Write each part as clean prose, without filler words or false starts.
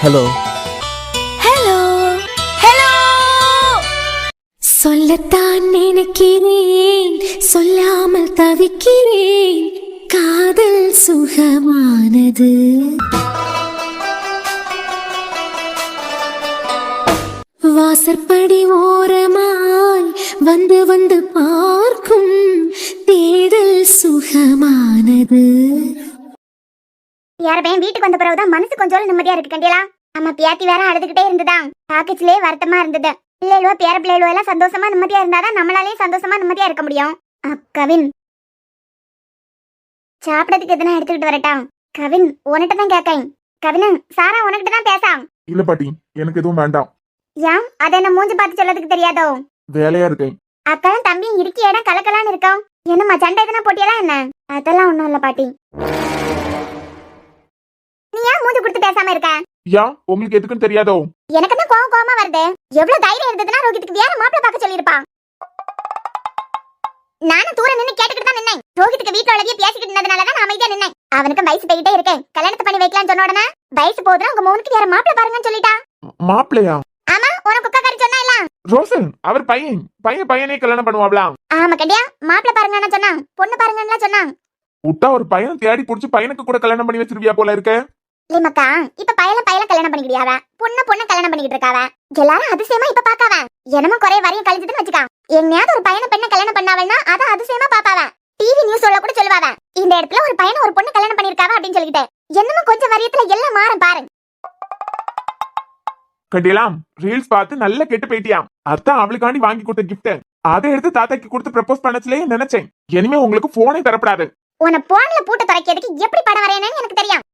Hello hello hello. சொல்லத்தான் நினைக்கிறேன், சொல்லாமல் தவிக்கிறேன். காதல் சுகமானது. வாசற்படி ஓரமாய் வந்து வந்து பார்க்கும் தேடல் சுகமானது. யாரபையன் வீட்டுக்கு வந்த பிறகுதான் மனசு கொஞ்சம் நிம்மதியா இருக்கு கண்டியலா. நம்ம பியாத்தி வேற அழுதுகிட்டே இருந்துதான் பாக்கச்சிலே வருத்தமா இருந்தது. பிள்ளைகளோ பேர பிள்ளைகளோ எல்லாம் சந்தோஷமா நிம்மதியா இருந்தாதான் நம்மளாலையும் சந்தோஷமா நிம்மதியா இருக்க முடியும். கவின், சாப்பிடறதுக்கு எதனா எடுத்துக்கிட்டு வரட்டா? கவின் உன்கிட்ட தான் கேட்கேன். கவின், சாரா உனக்கிட்ட தான் பேசாம். இல்ல பாட்டி, எனக்கு எதுவும் வேண்டாம். ஏன் அதை என்ன மூஞ்சி பார்த்து சொல்லதுக்கு தெரியாதோ? வேலையா இருக்கேன். அக்காலும் தம்பியும் இருக்க இடம் கலக்கலான்னு இருக்கோம். என்னம்மா சண்டை எதனா போட்டியெல்லாம் என்ன? அதெல்லாம் ஒண்ணும் இல்ல பாட்டி. நீ ஏன் மூஞ்சி கொடுத்து பேசாம இருக்க? யா, உங்களுக்கு எதுக்குன்னு தெரியாதோ? எனக்கு தான் கோவமா வருது. எவ்வளவு தைரியம் இருந்ததுன்னா ரோஹித்துக்கு வேற மாப்பிள்ள பார்க்க சொல்லிருப்பான். நானும் தூர நின்னு கேட்டுக்கிட்டு தான் நின்னேன். ரோஹித்துக்கு வீட்டுல உள்ளவே பேசிக்கிட்டு இருந்ததுனாலதான் நான் அமைதியா நின்னேன். அவனுக்கு வயசு போயிட்டே இருக்கேன். கல்யாணத்தை பண்ணி வைக்கலாம்னு சொன்ன உடனே வயசு போதுனா உங்க மோனுக்கு வேற மாப்பிள்ள பாருங்கன்னு சொல்லிட்டா. மாப்பிள்ளையா? ஆமா, உனக்கு குக்காரி சொன்னா இல்ல ரோசன், அவர் பையனே கல்யாணம் பண்ணுவாங்களா? ஆமா கண்டியா, மாப்பிள்ள பாருங்கன்னு சொன்னா, பொண்ணு பாருங்கன்னு சொன்னா. விட்டா ஒரு பையனை தேடி புடிச்சு பையனுக்கு கூட கல்யாணம் பண்ணி வச்சிருவியா போல இருக்க. இல்லைமக்கா, இப்ப பையல கல்யாணம் பண்ணிக்கிட்டியாவ, பொண்ணு கல்யாணம் பண்ணிக்கிட்டு இருக்காவ. எல்லாரும் அதிசயமா இப்ப பாக்காவ. என்னமோ குறைய வரையும் கழிஞ்சதுன்னு வச்சுக்கா. என்னையாவது ஒரு பையனை பெண்ணை கல்யாணம் பண்ணாவல்னா அதை அதிசயமா பாப்பாவ. டிவி நியூஸ்ல கூட சொல்லுவாவ, இந்த இடத்துல ஒரு பையனை ஒரு பொண்ணு கல்யாணம் பண்ணிருக்காவ அப்படின்னு சொல்லிட்டு. என்னமோ கொஞ்சம் வரியத்துல எல்லாம் மாறும் பாரு. கண்டியலாம் ரீல்ஸ் பார்த்து நல்ல கெட்டு போயிட்டியாம். அதான் அவளுக்காண்டி வாங்கி கொடுத்த கிஃப்ட் அதை எடுத்து தாத்தாக்கு கொடுத்து ப்ரப்போஸ் பண்ணச்சுலே நினைச்சேன். இனிமே உங்களுக்கு போனே தரப்படாது. உன போன்ல பூட்ட துறைக்கிறதுக்கு எப்படி படம் வரையணும்னு எனக்கு தெரியும்.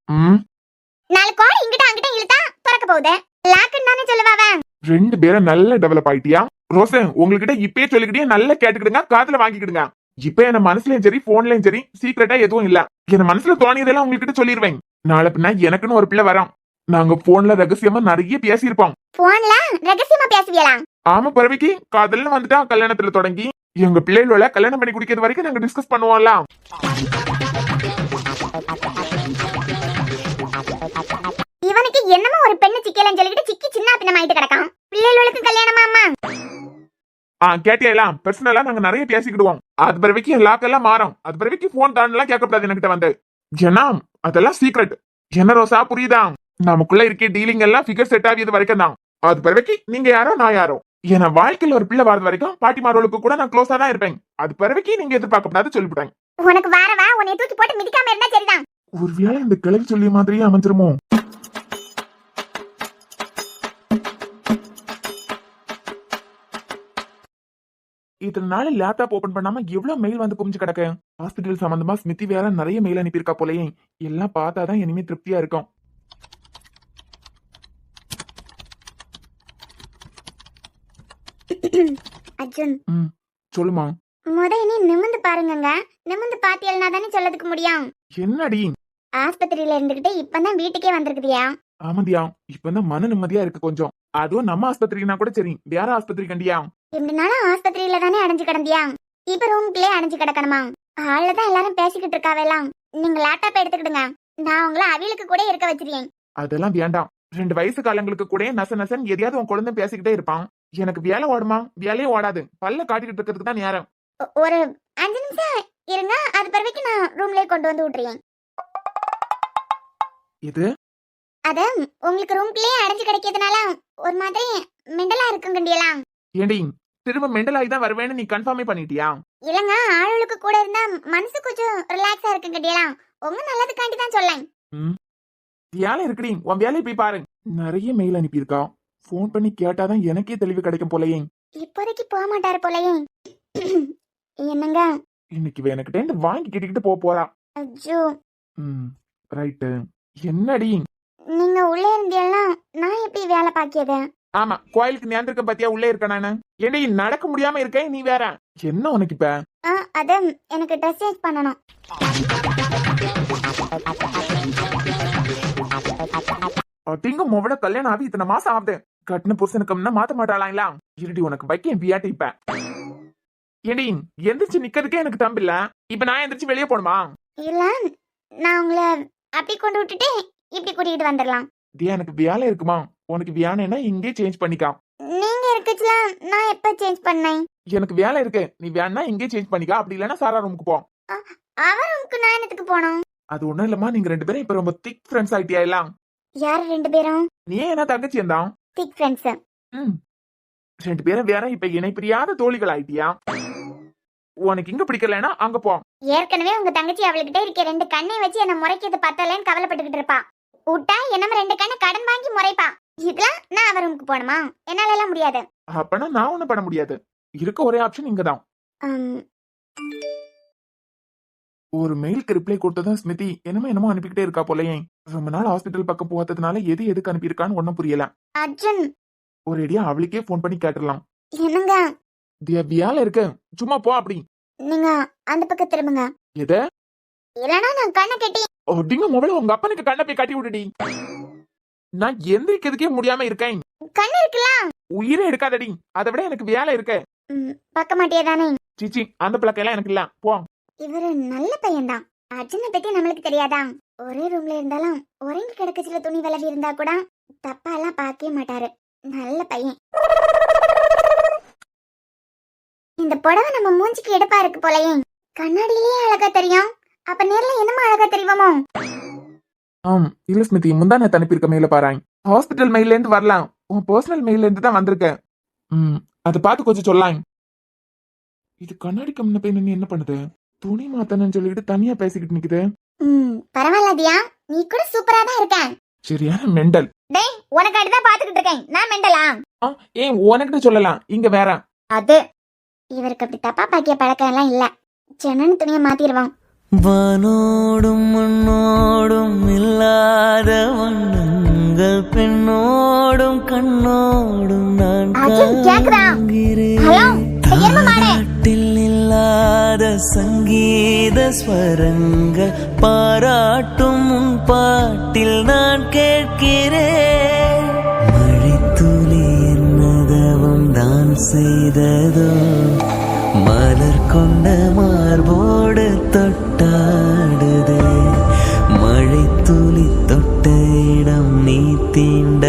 நாலு கோடி இங்கிட்ட அங்கிட்ட இழுத்தா திறக்க போகுது. லாக்குன்னு தானே சொல்லுவாவ. ரெண்டு பேரும் நல்ல டெவலப் ஆயிட்டியா. ரோசன், உங்ககிட்ட இப்பயே சொல்லிக்கிட்டே நல்லா கேட்டுக்கிடுங்க, காதுல வாங்கிக்கிடுங்க. இப்ப என்ன மனசுலயும் சரி போன்லயும் சரி சீக்கிரட்டா எதுவும் இல்ல. என் மனசுல தோணியதெல்லாம் உங்ககிட்ட சொல்லிடுவேன். நாளை பின்ன எனக்குன்னு ஒரு பிள்ளை வரோம். நாங்க போன்ல ரகசியமா நிறைய பேசியிருப்போம். போன்ல ரகசியமா பேசுவீங்களா? ஆமா பறவைக்கு காதல்னு வந்துட்டா கல்யாணத்துல தொடங்கி எங்க பிள்ளைகளோட கல்யாணம் பண்ணி குடிக்கிறது வரைக்கும் நாங்க டிஸ்கஸ் பண்ணுவோம்ல. இவனுக்கு என்னமோ ஒரு பெண்ணு சிக்கலன்னு சொல்லிட்டு சிக்கி சின்ன பின்னமாயிட்டு கிடக்கான். பிள்ளைகளுக்கு கல்யாணமா அம்மா? கேட்டியெல்லாம் பர்சனலா நாங்க நிறைய பேசிக்கிடுவோம். அது பிறவைக்கு லாக்கெல்லாம் மாறும். அது பிறவைக்கு போன் தாண்டெல்லாம் கேட்கக்கூடாது என்கிட்ட வந்து. ஏன்னா அதெல்லாம் சீக்ரெட். என்ன ரோசா, புரியுதா? நமக்குள்ள இருக்க டீலிங் எல்லாம் ஃபிகர் செட் ஆகியது வரைக்கும் தான். அது பிறவைக்கு நீங்க யாரோ நான் யாரோ. என் வாழ்க்கையில ஒரு பிள்ளை வரது வரைக்கும் பாட்டிமார்களுக்கு கூட நான் க்ளோஸா தான் இருப்பேன். அது பிறவைக்கு நீங்க எதிர்பார்க்கப்படாது சொல்லிவிட்டாங்க. உனக்கு வாரவா உன்னை தூக்கி போட்டு மிதிக்காம இருந்தா சரிதான். ஒருவேளை இந்த கிளவி சொல்லிய மாதிரியே அமைஞ்சிருமோ? இத்தனை நாள் லேப்டாப் ஓபன் பண்ணாம எவ்வளவு மெயில் வந்து குமிஞ்சு கிடக்கு. ஹாஸ்பிட்டல் சம்பந்தமா ஸ்மிதி வேற நிறைய மெயில் அனுப்பியிருக்கா போலயே. எல்லாம் பார்த்தாதான் இனிமே திருப்தியா இருக்கும். அர்ஜுன், சொல்லுமா. இனி நிமிந்து பாருங்க. நிமிந்து பாத்தியல்னா தானே சொல்லதுக்கு முடியும். என்னடி? ஆஸ்பத்திரியில இருந்துகிட்டு இப்பதான் வீட்டுக்கே வந்திருக்குதியா? ஆமாதியா, இப்பதான் மன நிம்மதியா இருக்கு கொஞ்சம். அதுவும் நம்ம ஆஸ்பத்திரினா கூட சரி, வேற ஆஸ்பத்திரி கண்டியா? எப்படினாலும் ஆஸ்பத்திரியில தானே அடைஞ்சு கிடந்தியா? இப்ப ரூம்குள்ளே அடைஞ்சு கிடக்கணுமா? ஹால்லதான் எல்லாரும் பேசிக்கிட்டு இருக்காவெல்லாம். நீங்க லேப்டாப் எடுத்துக்கிடுங்க, நான் உங்களை அவிலுக்கு கூட இருக்க வச்சிருக்கேன். அதெல்லாம் வேண்டாம். 2 வயசு காலங்களுக்கு கூட நசன் எதையாவது உன் குழந்தை பேசிக்கிட்டே இருப்பான். எனக்கு வேலை ஓடுமா? வேலையே ஓடாது. பல்ல காட்டிக்கிட்டு இருக்கிறதுக்கு தான் நேரம். ஒரு 5 நிமிஷம் இருங்க, அது பிறகு நான் ரூம்லயே கொண்டு வந்து விட்டுறேன். இது அத உங்களுக்கு ரூம்குள்ளே அடைஞ்சு கிடைக்கிறதுனால ஒரு மாதிரி மெண்டலா இருக்குங்கண்டியலாம். ஏண்டி, திரும்ப மெண்டலாகி தான் வருவேன்னு நீ கன்ஃபார்மே பண்ணிட்டியா? இல்லங்க, ஆளுக்கு கூட இருந்தா மனசு கொஞ்சம் ரிலாக்ஸா இருக்குங்கண்டியலாம். உங்க நல்லதுக்காண்டி தான் சொல்லேன். வேலை இருக்குடி, உன் வேலையை போய் பாரு. நிறைய மெயில் அனுப்பியிருக்கா. போன் பண்ணி கேட்டாதான் எனக்கே தெளிவு கிடைக்கும் போலயே. இப்போதைக்கு போக மாட்டாரு போலயே. என்னங்க, இன்னைக்கு எனக்கிட்ட வாங்கி கிட்டிக்கிட்டு போறா. அஜ்ஜோ. ரைட்டு. என்னடி? நீங்க உள்ளே இருந்தீங்கன்னா நான் எப்படி வேலை பாக்கியது? ஆமா, கோயிலுக்கு நேர்ந்திருக்க பத்தியா உள்ளே இருக்க நானு. ஏண்டி நடக்க முடியாம இருக்கேன், நீ வேற என்ன உனக்கு இப்ப? அத எனக்கு ட்ரெஸ் சேஞ்ச் பண்ணணும். திங்க மொவட கல்யாணம் ஆகி இத்தனை மாசம் ஆகுது. கட்டின புருஷனுக்கு மாத்த மாட்டாளா? இருடி உனக்கு வைக்க வியாட்டி இப்ப. ஏண்டி எந்திரிச்சு நிக்கிறதுக்கே எனக்கு தம்பு இல்ல. இப்ப நான் எந்திரிச்சு வெளியே போணுமா? இல்ல, நான் உங்களை அப்படி கொண்டு விட்டுட்டு இப்படி கூட்டிட்டு வந்துடலாம். தியா எனக்கு வேலை இருக்குமா, உனக்கு வேணும்னா இங்கே சேஞ்ச் பண்ணிக்கா. நீங்க இருக்கச்சுலாம் நான் எப்ப சேஞ்ச் பண்ணேன்? எனக்கு வேலை இருக்கு, நீ வேணா இங்கே சேஞ்ச் பண்ணிக்கா, அப்படி இல்லைன்னா சாரா ரூமுக்கு போ. அவர் ரூமுக்கு நான் என்னத்துக்கு போனோம்? அது ஒண்ணும் இல்லம்மா, நீங்க 2 பேரும் இப்ப ரொம்ப திக் ஃப்ரெண்ட்ஸ் ஆயிட்டியா எல்லாம். யார் 2 பேரும்? நீ என்ன தங்கச்சி தான். திக் ஃப்ரெண்ட்ஸ். 2 பேரும் வேற இப்ப இணை பிரியாத தோழிகள் ஆயிட்டியா. உனக்கு இங்க பிடிக்கலன்னா அங்க போ. ஏற்கனவே உங்க தங்கச்சி அவளுக்கிட்ட இருக்க 2 கண்ணை வச்சு என்ன முறைக்கிறது பத்தலன்னு கவலைப்பட்டுக்கிட்டு இருப்பா. விட்டா என்ன 2 கண்ணை கடன் வாங்கி முறைப்பா. இதெல்லாம் நான் அவர் ரூமுக்கு போகணுமா? என்னால எல்லாம் முடியாது. அப்பனா நான் ஒண்ணும் பண்ண முடியாது. இருக்க ஒரே ஆப்ஷன் இங்கதான். ஒரு மெயிலுக்கு ரிப்ளை கொடுத்ததும் ஸ்மிதி என்னமோ அனுப்பிக்கிட்டே இருக்கா போலயே. ரொம்ப நாள் ஹாஸ்பிட்டல் பக்கம் போகாததுனால எதுக்கு அனுப்பியிருக்கான்னு ஒன்னும் புரியல. அர்ஜுன் ஒரு ஐடியா, அவளுக்கே போன் பண்ணி கேட்டுடலாம். என்னங்க? தியா வேலை இருக்கு, சும்மா போ. அப்படி நீங்க அந்த பக்கம் திரும்புங்க. எத? இல்லனா நான் கண்ணை கட்டி அப்படிங்க மொபைல் உங்க அப்பனுக்கு கண்ணை போய் கட்டி விடுடி. நான் எந்திரிக்கிறதுக்கே முடியாம இருக்கேன். கண்ணு இருக்குல்ல? உயிரே எடுக்காதடி, அதை விட எனக்கு வேலை இருக்கு. பார்க்க மாட்டியா தானே? சிச்சி, அந்த பழக்கம் எனக்கு இல்ல, போ. இவரு நல்ல பையன்தான். அர்ஜுனை பத்தி நம்மளுக்கு தெரியாதா? ஒரே ரூம்ல இருந்தாலும் உறங்கி கிடக்க சில துணி விலகி இருந்தா கூட தப்பா எல்லாம் பார்க்கவே மாட்டாரு. நல்ல பையன். இந்த புடவை நம்ம மூஞ்சிக்கு எடுப்பா இருக்கு போலயே. கண்ணாடியிலேயே அழகா தெரியும். அப்ப நேர்ல என்னமா அழகா தெரியுமோ? இல்ல ஸ்மிதி, முந்தா நேத்து அனுப்பியிருக்க மெயில பாராய். ஹாஸ்பிட்டல் மெயில இருந்து வரலாம், உன் பர்சனல் மெயில இருந்து தான் வந்திருக்கேன். அதை பார்த்து கொஞ்சம் சொல்லாம். இது கண்ணாடி கம்மின பையன் நீ என்ன பண்ணுது? துணி மாத்தணும்னு சொல்லிட்டு தனியா பேசிக்கிட்டு நிக்குது. பரவாயில்ல தியா, நீ கூட சூப்பரா தான் இருக்க. சரியான மெண்டல். டேய், உனக்கு அடுத்து பாத்துக்கிட்டு இருக்கேன். நான் மெண்டலா? ஏன் உனக்கிட்ட சொல்லலாம், இங்க வேற. அது இவருக்கு அப்படி தப்பா பாக்கிய பழக்கம் எல்லாம் இல்ல. சென்னு துணியை மாத்திடுவான். வானோடும் மண்ணோடும் இல்லாத வண்ணங்கள் பெண்ணோடும் கண்ணோடும் நான் காண்கிறேன். இல்லாத சங்கீத ஸ்வரங்கள் பாராட்டும் உன் பாட்டில் நான் கேட்கிறேன். மழைத்துளி என்னதவம் தான் செய்ததோ, மலர் கொண்ட மார்போடு தொட்டாடுதே. மழைத்துளி தொட்ட இடம் நீ தீண்ட,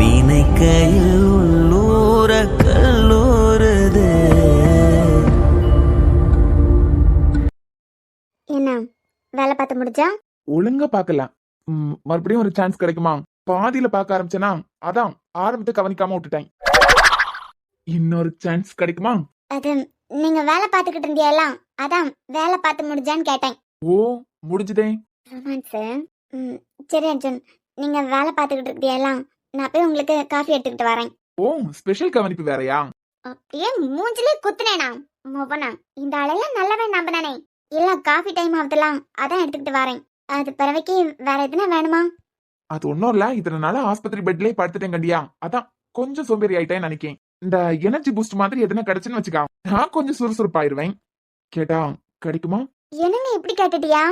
நினைக்கையில் உள்ளூர கல்லூருதே. என்ன வேலை பார்த்து முடிச்சா? ஒழுங்கா பாக்கலாம். மறுபடியும் ஒரு சான்ஸ் கிடைக்குமா? பாதியில பார்க்க ஆரம்பிச்சேனா, அதான் ஆரம்பத்தை கவனிக்காம விட்டுட்டேன். இன்னொரு சான்ஸ் கிடைக்குமா? அது நீங்க வேலை பார்த்துக்கிட்டு இருந்தியா, அதான் வேலை பார்த்து முடிஞ்சான்னு கேட்டேன். ஓ, முடிஞ்சுதே. ரொமான்ஸ். சரி அர்ஜுன், நீங்க வேலை பார்த்துக்கிட்டு இருக்கியா, நான் போய் உங்களுக்கு காஃபி எடுத்துக்கிட்டு வரேன். ஓ, ஸ்பெஷல் கவனிப்பு வேறயா? அப்படியே மூஞ்சிலே குத்துனேனா மோபனா? இந்த ஆளெல்லாம் நல்லவன் நம்பனானே. இல்ல காஃபி டைம் ஆகுதுலாம், அதான் எடுத்துக்கிட்டு வரேன். அது பிறவைக்கு வேற எதுனா வேணுமா? அது ஒன்னும் இல்ல, இதனால ஆஸ்பத்திரி பெட்லயே படுத்துட்டேன் கண்டியா, அதான் கொஞ்சம் சோம்பேறி ஆயிட்டேன்னு நினைக்கேன். இந்த எனர்ஜி பூஸ்ட் மாதிரி எதுனா கிடைச்சுன்னு வச்சுக்கா, நான் கொஞ்சம் சுறுசுறுப்பாயிருவேன். கேட்டா கிடைக்குமா? என்னங்க இப்படி கேட்டுட்டியா?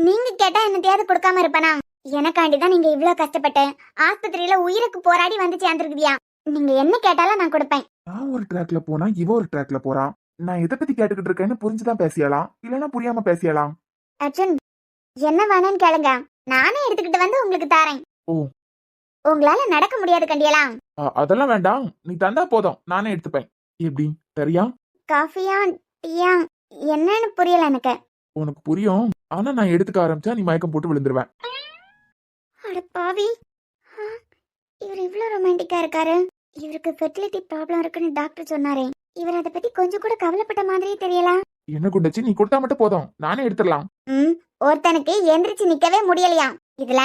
நீங்க கேட்டா என்னத்தையாவது கொடுக்காம இருப்பனா? எனக்காண்டிதான் நீங்க இவ்வளவு கஷ்டப்பட்டு ஆஸ்பத்திரியில உயிருக்கு போராடி வந்து சேர்ந்துருக்குதியா. நீங்க என்ன கேட்டாலும் நான் கொடுப்பேன். நான் ஒரு ட்ராக்ல போனா இவ ஒரு ட்ராக்ல போறான். நான் எதை பத்தி கேட்டுக்கிட்டு இருக்கேன்னு புரிஞ்சுதான் பேசியலாம், இல்லன்னா புரியாம பேசியலாம். அர்ஜுன், என்ன வேணும்னு கேளுங்க, நானே எடுத்துக்கிட்டு வந்து உங்களுக்கு தாரேன். ஓ, உங்களால நடக்க முடியாது கண்டியலாம். அதெல்லாம் வேண்டாம், நீ தந்தா போதும், நானே எடுத்துப்பேன். எப்படி தெரியா? காஃபியா டீயா என்னன்னு புரியல எனக்கு. உனக்கு புரியும், ஆனா நான் எடுத்துக்க ஆரம்பிச்சா நீ மயக்கம் போட்டு விழுந்துருவேன். அட பாவி, இவர் இவ்வளவு ரொமான்டிக்கா இருக்காரு. இவருக்கு ஃபெர்டிலிட்டி ப்ராப்ளம் இருக்குன்னு டாக்டர் சொன்னாரே. இவர் அதை பத்தி கொஞ்சம் கூட கவலைப்பட்ட மாதிரியே தெரியல. என்ன குண்டச்சி, நீ கொடுத்தா மட்டும் போதும், நானே எடுத்துடலாம். ஒருத்தனுக்கு எந்திரிச்சு நிக்கவே முடியலையா இதுல?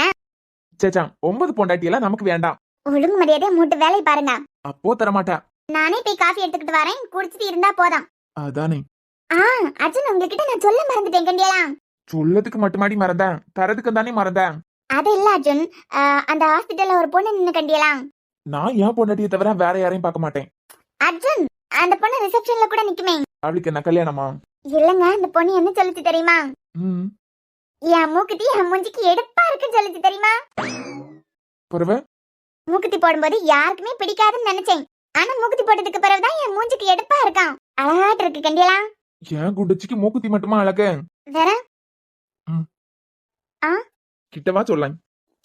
சேச்சா, 9 பொண்டாட்டியெல்லாம் நமக்கு வேண்டாம். ஒழுங்கு மரியாதை மூட்டு வேலையை பாருங்க. அப்போ தரமாட்டேன். நானே போய் காஃபி எடுத்துக்கிட்டு வரேன், குடிச்சிட்டு இருந்தா போதும். அதானே. அர்ஜுன், உங்ககிட்ட நான் சொல்ல மறந்துட்டேன் கண்டியலா. சொல்லதுக்கு மட்டுமாடி மறந்தேன், தரதுக்கு தானே மறந்தேன். அது இல்ல அர்ஜுன், அந்த ஹாஸ்பிட்டல்ல ஒரு பொண்ணு நின்னு கண்டியலா. நான் ஏன் பொண்டாட்டியை தவிர வேற யாரையும் பார்க்க மாட்டேன். அர்ஜுன், அந்த பொண்ணு ரிசப்ஷன்ல கூட நிக்குமே. அவளுக்கு என்ன கல்யாணமா? இல்லங்க, அந்த பொண்ணு என்ன சொல்லுச்சு தெரியுமா? ம், என் மூக்குத்தி என் மூஞ்சிக்கு எடுப்பா இருக்குன்னு சொல்லுச்சு தெரியுமா? பிறகு மூக்குத்தி போடும்போது யாருக்குமே பிடிக்காதுன்னு நினைச்சேன். ஆனா மூக்குத்தி போட்டதுக்கு பிறகுதான் என் மூஞ்சிக்கு எடுப்பா இருக்கான். அழகாட்டு இருக்கு கண்டியலா. ஏன் குண்டச்சிக்கு மூக்குத்தி மட்டுமா அழகு? வேற கிட்டவா சொல்லாங்க.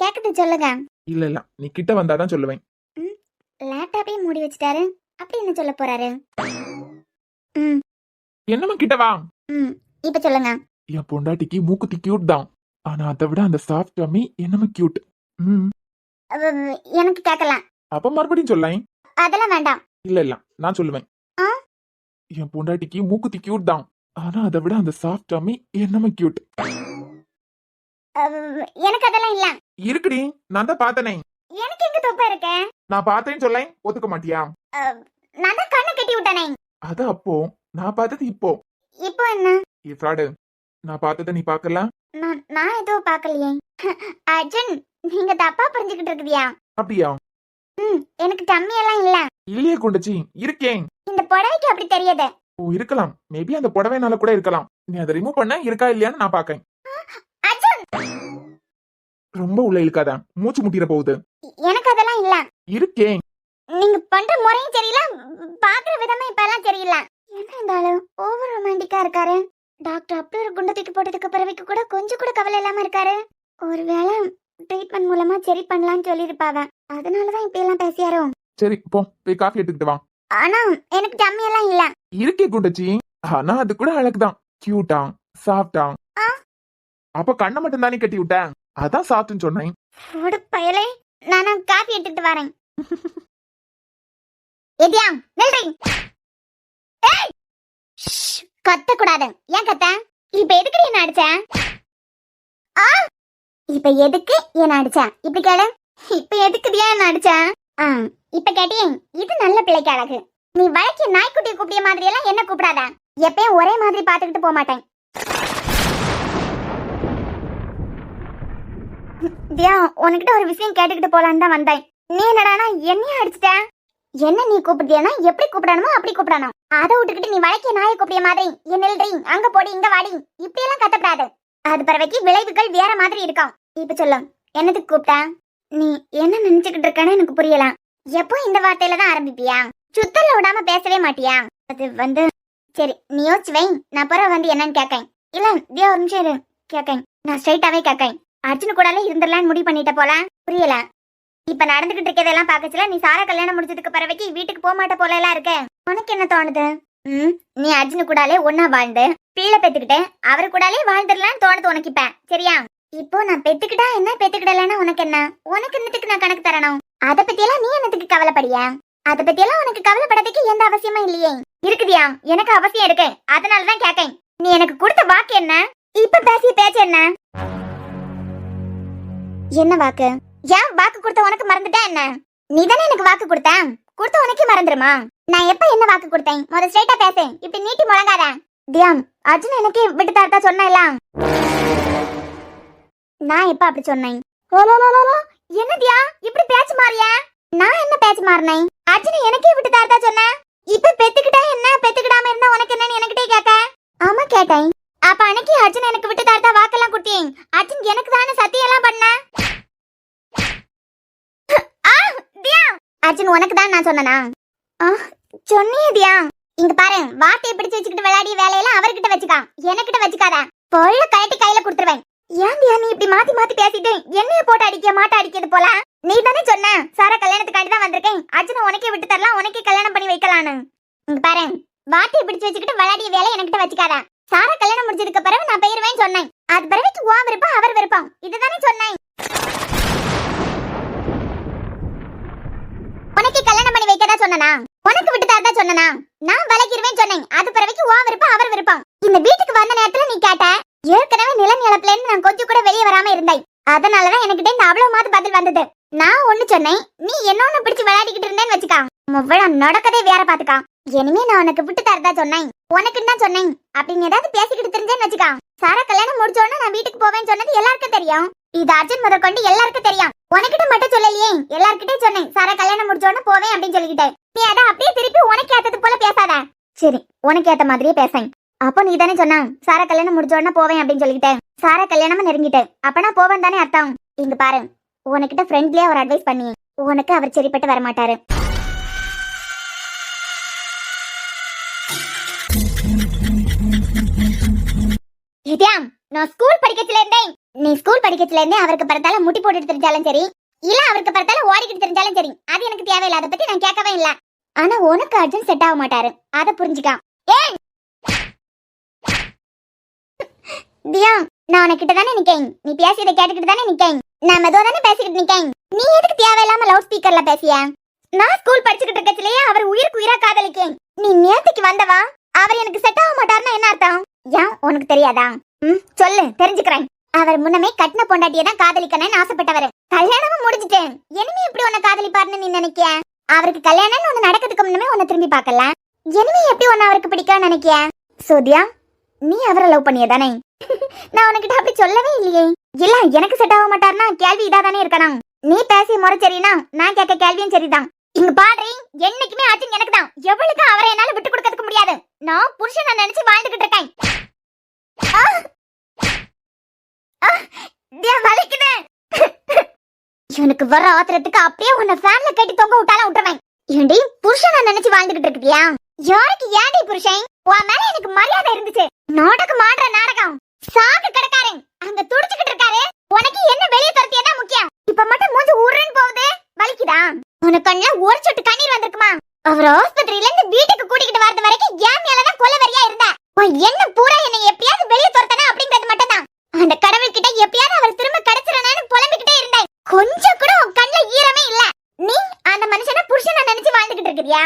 கேக்குது சொல்லுங்க. இல்ல நீ கிட்ட வந்தாதான் சொல்லுவேன். லேப்டாப்பையும் மூடி வச்சுட்டாரு. அப்படி என்ன சொல்ல போறாரு? என்னம்மா கிட்ட வா. இப்ப சொல்லுங்க. என் பொண்டாட்டிக்கு மூக்குத்தி கியூட் தான். ஆனா அதை விட அந்த சாஃப்ட் அம்மி என்னமா கியூட். எனக்கு கேட்கலாம். அப்ப மறுபடியும் சொல்லேன். அதெல்லாம் வேண்டாம். இல்ல நான் சொல்லுவேன். ஆ? என் பொண்டாட்டிக்கு மூக்குத்தி கியூட் தான். ஆனா அதை விட அந்த சாஃப்ட் அம்மி என்னமா கியூட். எனக்கு அதெல்லாம் இல்ல. இருக்குடி, நான் தான் பார்த்தனே. எனக்கு எங்க தொப்பை இருக்கு? நான் பார்த்தேன்னு சொல்லேன், ஒத்துக்க மாட்டியா? நான் தான் கண்ணை கட்டி விட்டனே. அது அப்போ, நான் பார்த்தது இப்போ. இப்போ என்ன? ஃப்ராடு. நான் பார்த்ததை நீ பார்க்கல. நான் எதுவும் பார்க்கலையே. அர்ஜுன், நீங்க தப்பா புரிஞ்சுக்கிட்டு இருக்குதியா? அப்படியா? எனக்கு டம்மி எல்லாம் இல்ல. இல்லையே குண்டச்சி, இருக்கேன். இந்த புடவைக்கு அப்படி தெரியுது. ஓ இருக்கலாம், மேபி அந்த புடவைனால கூட இருக்கலாம். நீ அதை ரிமூவ் பண்ண இருக்கா இல்லையான்னு நான் பாக்கேன். அர்ஜுன், ரொம்ப உள்ள இழுக்காத, மூச்சு முட்டிர போகுது. எனக்கு அதெல்லாம் இல்ல. இருக்கேன். நீங்க பண்ற முறையும் தெரியல, பாக்குற விதமே இப்ப எல்லாம் தெரியல. என்ன இருந்தாலும் ஓவர் ரொமான்டிக்கா இருக்காரு. டாக்டர் அப்படி ஒரு குண்டை தூக்கி போட்டதுக்கு பிறகு கூட கொஞ்சம் கூட கவலை இல்லாம இருக்காரு. ஒருவேளை ட்ரீட்மெண்ட் மூலமா சரி பண்ணலாம்னு சொல்லிருப்பாவ. அதனாலதான் இப்ப எல்லாம் பேசியாரோ. சரி போ, போய் காஃபி எடுத்துக்கிட்டு வா. ஆனா எனக்கு டம்மி எல்லாம் இல்ல. இருக்கே குண்டச்சி, ஆனா அது கூட அழகுதான். கியூட்டா, சாஃப்டா. அப்ப கண்ணை மட்டும் தானே கட்டி விட்ட, அதான் சாஃப்ட்னு சொன்னேன். ஓடு பயலே, நான் காஃபி எடுத்துட்டு வரேன். எதியா நில்றி. ஏய், கத்த கூடாது. ஏன் கத்த? இப்ப எதுக்கு என்ன அடிச்ச? இப்ப எதுக்கு என்ன அடிச்ச? இப்படி கேளு. இப்ப எதுக்கு என்ன அடிச்ச? இப்ப கேட்டியே, இது நல்ல பிள்ளைக்கு அழகு. நீ வழக்கி நாய்க்குட்டியை கூப்பிடிய மாதிரி எல்லாம் என்ன கூப்பிடாத. எப்பயும் ஒரே மாதிரி பாத்துக்கிட்டு போக மாட்டேன். தியா, உனக்கிட்ட ஒரு விஷயம் கேட்டுக்கிட்டு போலான்னு தான் வந்தேன். நீ என்னடானா என்னையும் அடிச்சிட்ட. என்ன நீ கூப்பிட்டியானா எப்படி கூப்பிடணுமோ அப்படி கூப்பிடணும். அதை விட்டுக்கிட்டு நீ வழக்கிய நாயை கூப்பிடிய மாதிரி என்னல்றி அங்க போடி இங்க வாடி இப்படி எல்லாம் கத்தப்படாது. அது பிறவைக்கு விளைவுகள் வேற மாதிரி இருக்கும். இப்ப சொல்லும், என்னதுக்கு கூப்பிட்டா? நீ என்ன நினைச்சுக்கிட்டு இருக்கன்னு எனக்கு புரியல. எப்போ இந்த வார்த்தையில தான் ஆரம்பிப்பியா? சுத்தல விடாம பேசவே மாட்டியா? அது சரி, நீ யோசிச்சு வை. நான் பிறகு என்னன்னு கேட்கேன். இல்ல தியா ஒரு நிமிஷம் இரு, கேட்கேன். நான் ஸ்ட்ரைட்டாவே கேட்கேன். அர்ஜுனு கூடல இருந்துடலான்னு முடிவு பண்ணிட்ட போல. புரியல. இப்ப நடந்துகிட்டு இருக்கதெல்லாம் பாக்கச்சுல நீ சாரா கல்யாணம் முடிச்சதுக்கு பிறகு வீட்டுக்கு போக மாட்ட போல எல்லாம் இருக்க. உனக்கு என்ன தோணுது? நீ அர்ஜுனு கூடாலே ஒன்னா வாழ்ந்து பிள்ளை பெத்துக்கிட்டு அவரு கூடாலே வாழ்ந்துடலான்னு தோணுது உனக்கு இப்ப. சரியா? இப்போ நான் பெத்துக்கிட்டா என்ன, பெத்துக்கிடலன்னா உனக்கு என்ன? உனக்கு என்னத்துக்கு நான் கணக்கு தரணும்? அத பத்தி எல்லாம் நீ என்னத்துக்கு கவலைப்படியா? அத பத்தி எல்லாம் உனக்கு கவலைப்படறதுக்கு எந்த அவசியமும் இல்லையே. இருக்குதியா? எனக்கு அவசியம் இருக்கு. அதனாலதான் கேட்கேன். நீ எனக்கு கொடுத்த வாக்கு என்ன? இப்ப பேசிய பேச்சு என்ன? என்ன வாக்கு? ஏன் வாக்கு கொடுத்த உனக்கு மறந்துட்டா என்ன? நீ தானே எனக்கு வாக்கு கொடுத்த உனக்கு மறந்துருமா? நான் எப்ப என்ன வாக்கு கொடுத்தேன்? முதல்ல ஸ்ட்ரைட்டா பேசு. இப்படி நீட்டி முழங்காத. தியாம், அர்ஜுன் எனக்கு விட்டு தாத்தா சொன்னா. நான் எப்ப அப்படி சொன்னேன்? என்ன தியா இப்படி பேச்சு மாறியா? நான் என்ன பேச்சு மாறினேன்? அர்ஜுன் எனக்கே விட்டு தாத்தா சொன்ன. இப்ப பெத்துக்கிட்டா என்ன, பெத்துக்கிடாம இருந்தா உனக்கு என்னன்னு எனக்கிட்டே கேட்க. ஆமா கேட்டேன். அப்ப அன்னைக்கு அர்ஜுன் எனக்கு விட்டு தாத்தா வாக்கெல்லாம் கொடுத்தேன். அர்ஜுன் எனக்கு தானே சத்தியம் எல்லாம் பண்ண. அர்ஜுன் உனக்கு தான் நான் சொன்னனா? சொன்னியதியா? இங்க பாரு, வாட்டையை பிடிச்சு வச்சுக்கிட்டு விளையாடிய வேலையெல்லாம் அவர்கிட்ட வச்சுக்கா, எனக்கிட்ட வச்சுக்காத. பொருள கழட்டி கையில கொடுத்துருவேன். ஏன் தியா நீ இப்படி மாத்தி மாத்தி பேசிட்டு என்னைய போட்டு அடிக்க மாட்ட அடிக்கிறது போல? நீ தானே சொன்ன சாரா கல்யாணத்துக்காண்டி தான் வந்திருக்கேன், அர்ஜுன் உனக்கே விட்டு தரலாம், உனக்கே கல்யாணம் பண்ணி வைக்கலான்னு. இங்க பாரு, வாட்டையை பிடிச்சு வச்சுக்கிட்டு விளையாடிய வேலை எனக்கிட்ட வச்சுக்காத. சாரா கல்யாணம் முடிஞ்சதுக்கு பிறகு நான் போயிருவேன்னு சொன்னேன். அது பிறகு உன் விருப்பம் அவர் விருப்பம், இதுதானே சொன்னேன். உனக்கு கல்யாணம் பண்ணி வைக்கதா சொன்னனா? உனக்கு விட்டு தரதா சொன்னனா? நான் விலகிருவேன் சொன்னேன். அது பிறகு உன் விருப்பம் அவர் விருப்பம். இந்த வீட்டுக்கு வந்த நேரத்துல நீ கேட்ட. ஏற்கனவே நிலம் இழப்புலன்னு நான் கொஞ்சம் கூட வெளியே வராம இருந்தேன். அதனாலதான் எனக்கிட்ட இந்த அவ்வளவு மாத்து பதில் வந்தது. நான் ஒண்ணு சொன்னேன், நீ என்னொன்னு பிடிச்சு விளையாடிக்கிட்டு இருந்தேன்னு வச்சுக்கா. முவ்வளவு நடக்கதே வேற பாத்துக்கா. இனிமே நான் உனக்கு விட்டு தரதா சொன்னேன், உனக்குன்னு தான் சொன்னேன். அப்படின்னு ஏதாவது பேசிக்கிட்டு தெரிஞ்சேன்னு வச்சுக்கா. சாரா கல்யாணம் முடிச்சோன்னு நான் வீட்டுக்கு போவேன்னு சொன்னது எல்லாருக்கும் தெரியும். இது அர்ஜுன் முதல் கொண்டு எல்லாருக்கும் தெரியும். உனக்கிட்ட மட்டும் சொல்லலையே, எல்லார்கிட்டயும் சொன்னேன் சாரா கல்யாணம் முடிச்சோன்னு போவேன் அப்படின்னு சொல்லிக்கிட்டேன். நீ அதை அப்படியே திருப்பி உனக்கு ஏத்தது போல பேசாத. சரி, உனக்கு ஏத்த மாதிரியே பேசேன். அப்போ நீ தானே சொன்ன சாரா கல்யாணம் முடிச்சோன்னா போவேன் அப்படின்னு சொல்லிக்கிட்டேன். சாரா கல்யாணமா நெருங்கிட்டேன், அப்பனா போவேன் தானே அர்த்தம். இங்க பாரு, உனக்கிட்ட ஃப்ரெண்ட்லியா ஒரு அட்வைஸ் பண்ணி உனக்கு அவர் சரிப்பட்டு வரமாட்டாரு. நான் ஸ்கூல் படிக்கச்சுல இருந்தேன் நீ ஸ்கூல் படிக்கிறதுல இருந்தே அவருக்கு பிறத்தால முட்டி போட்டுட்டு தெரிஞ்சாலும் சரி, இல்ல அவருக்கு பிறத்தால ஓடிக்கிட்டு தெரிஞ்சாலும் சரி, அது எனக்கு தேவையில்லை. அதை பத்தி நான் கேட்கவே இல்ல. ஆனா உனக்கு அர்ஜுன் செட் ஆக மாட்டாரு, அதை புரிஞ்சுக்கா. ஏய் தியா, நான் உனக்கிட்ட தானே நிக்கேன், நீ பேசியதை கேட்டுக்கிட்டு தானே நிக்கேன், நான் மெதுவா தானே பேசிக்கிட்டு நிக்கேன். நீ எதுக்கு தேவையில்லாம லவுட் ஸ்பீக்கர்ல பேசிய? நான் ஸ்கூல் படிச்சுக்கிட்டு இருக்கச்சிலேயே அவர் உயிருக்கு உயிரா காதலிக்கேன். நீ நேத்துக்கு வந்தவா, அவர் எனக்கு செட் ஆக மாட்டாருன்னா என்ன அர்த்தம்? ஏன் உனக்கு தெரியாதா? சொல்லு, தெரிஞ்சுக்கிறேன். அவர் முன்னமே கட்டின பொண்டாட்டியை தான் காதலிக்கணும்னு ஆசைப்பட்டவர். கல்யாணமும் முடிஞ்சிட்டேன், இனிமே எப்படி உன்னை காதலிப்பாருன்னு நீ நினைக்கிய? அவருக்கு கல்யாணம்னு ஒண்ணு நடக்கிறதுக்கு முன்னமே உன்னை திரும்பி பார்க்கல, இனிமே எப்படி உன்னை அவருக்கு பிடிக்கும்னு நினைக்கிய? சோதியா, நீ அவரை லவ் பண்ணியதானே? நான் உனக்கிட்ட அப்படி சொல்லவே இல்லையே. இல்ல, எனக்கு செட் ஆக மாட்டாருன்னா கேள்வி இதாதானே இருக்கணும். நீ பேசிய முறை சரினா நான் கேட்க கேள்வியும் சரிதான். இங்க பாரு, என்னைக்குமே அர்ஜுன் எனக்கு தான். எவளுக்கு அவரை என்னால விட்டு கொடுக்கறதுக்கு முடியாது. நான் புருஷனை நினைச்சு வாழ்ந்துகிட்டு இருக்கேன். வலிக்குது. எனக்கு வர ஆத்திரத்துக்கு அப்படியே உன்னை ஃபேன்ல கட்டி தொங்க விட்டாலும் விட்டுறேன். ஏண்டி புருஷனை நினைச்சு வாழ்ந்துகிட்டு இருக்கியா? யாருக்கு ஏண்டி புருஷன்? உன் மேல எனக்கு மரியாதை இருந்துச்சு. நாடகம் ஆடுற நாடகம் சாக்கு கிடக்காரன் அங்க துடிச்சுக்கிட்டு இருக்காரு. உனக்கு என்ன வெளியே துரத்தியதா முக்கியம்? இப்ப மட்டும் மூஞ்சி உருன்னு போகுது, வலிக்குதா? உனக்கு கண்ணுல ஒரு சொட்டு கண்ணீர் வந்திருக்குமா? அவர் ஆஸ்பத்திரியில இருந்து வீட்டுக்கு கூட்டிக்கிட்டு வரது வரைக்கும் என் மேலதான் கொலவெறியா இருந்தா. என்ன பூரா என்னை எப்படியாவது வெளியே துரத்தனா அப்படிங்கிறது மட்டும் தான். அந்த கடவுள்கிட்ட எப்படியாவது அவர் திரும்ப கிடைச்சிடணும்னு புலம்பிக்கிட்டே இருந்தேன். கொஞ்சம் கூட உன் கண்ணுல ஈரமே இல்ல. நீ அந்த மனுஷனை புருஷனை நினைச்சு வாழ்ந்துகிட்டு இருக்கிறியா?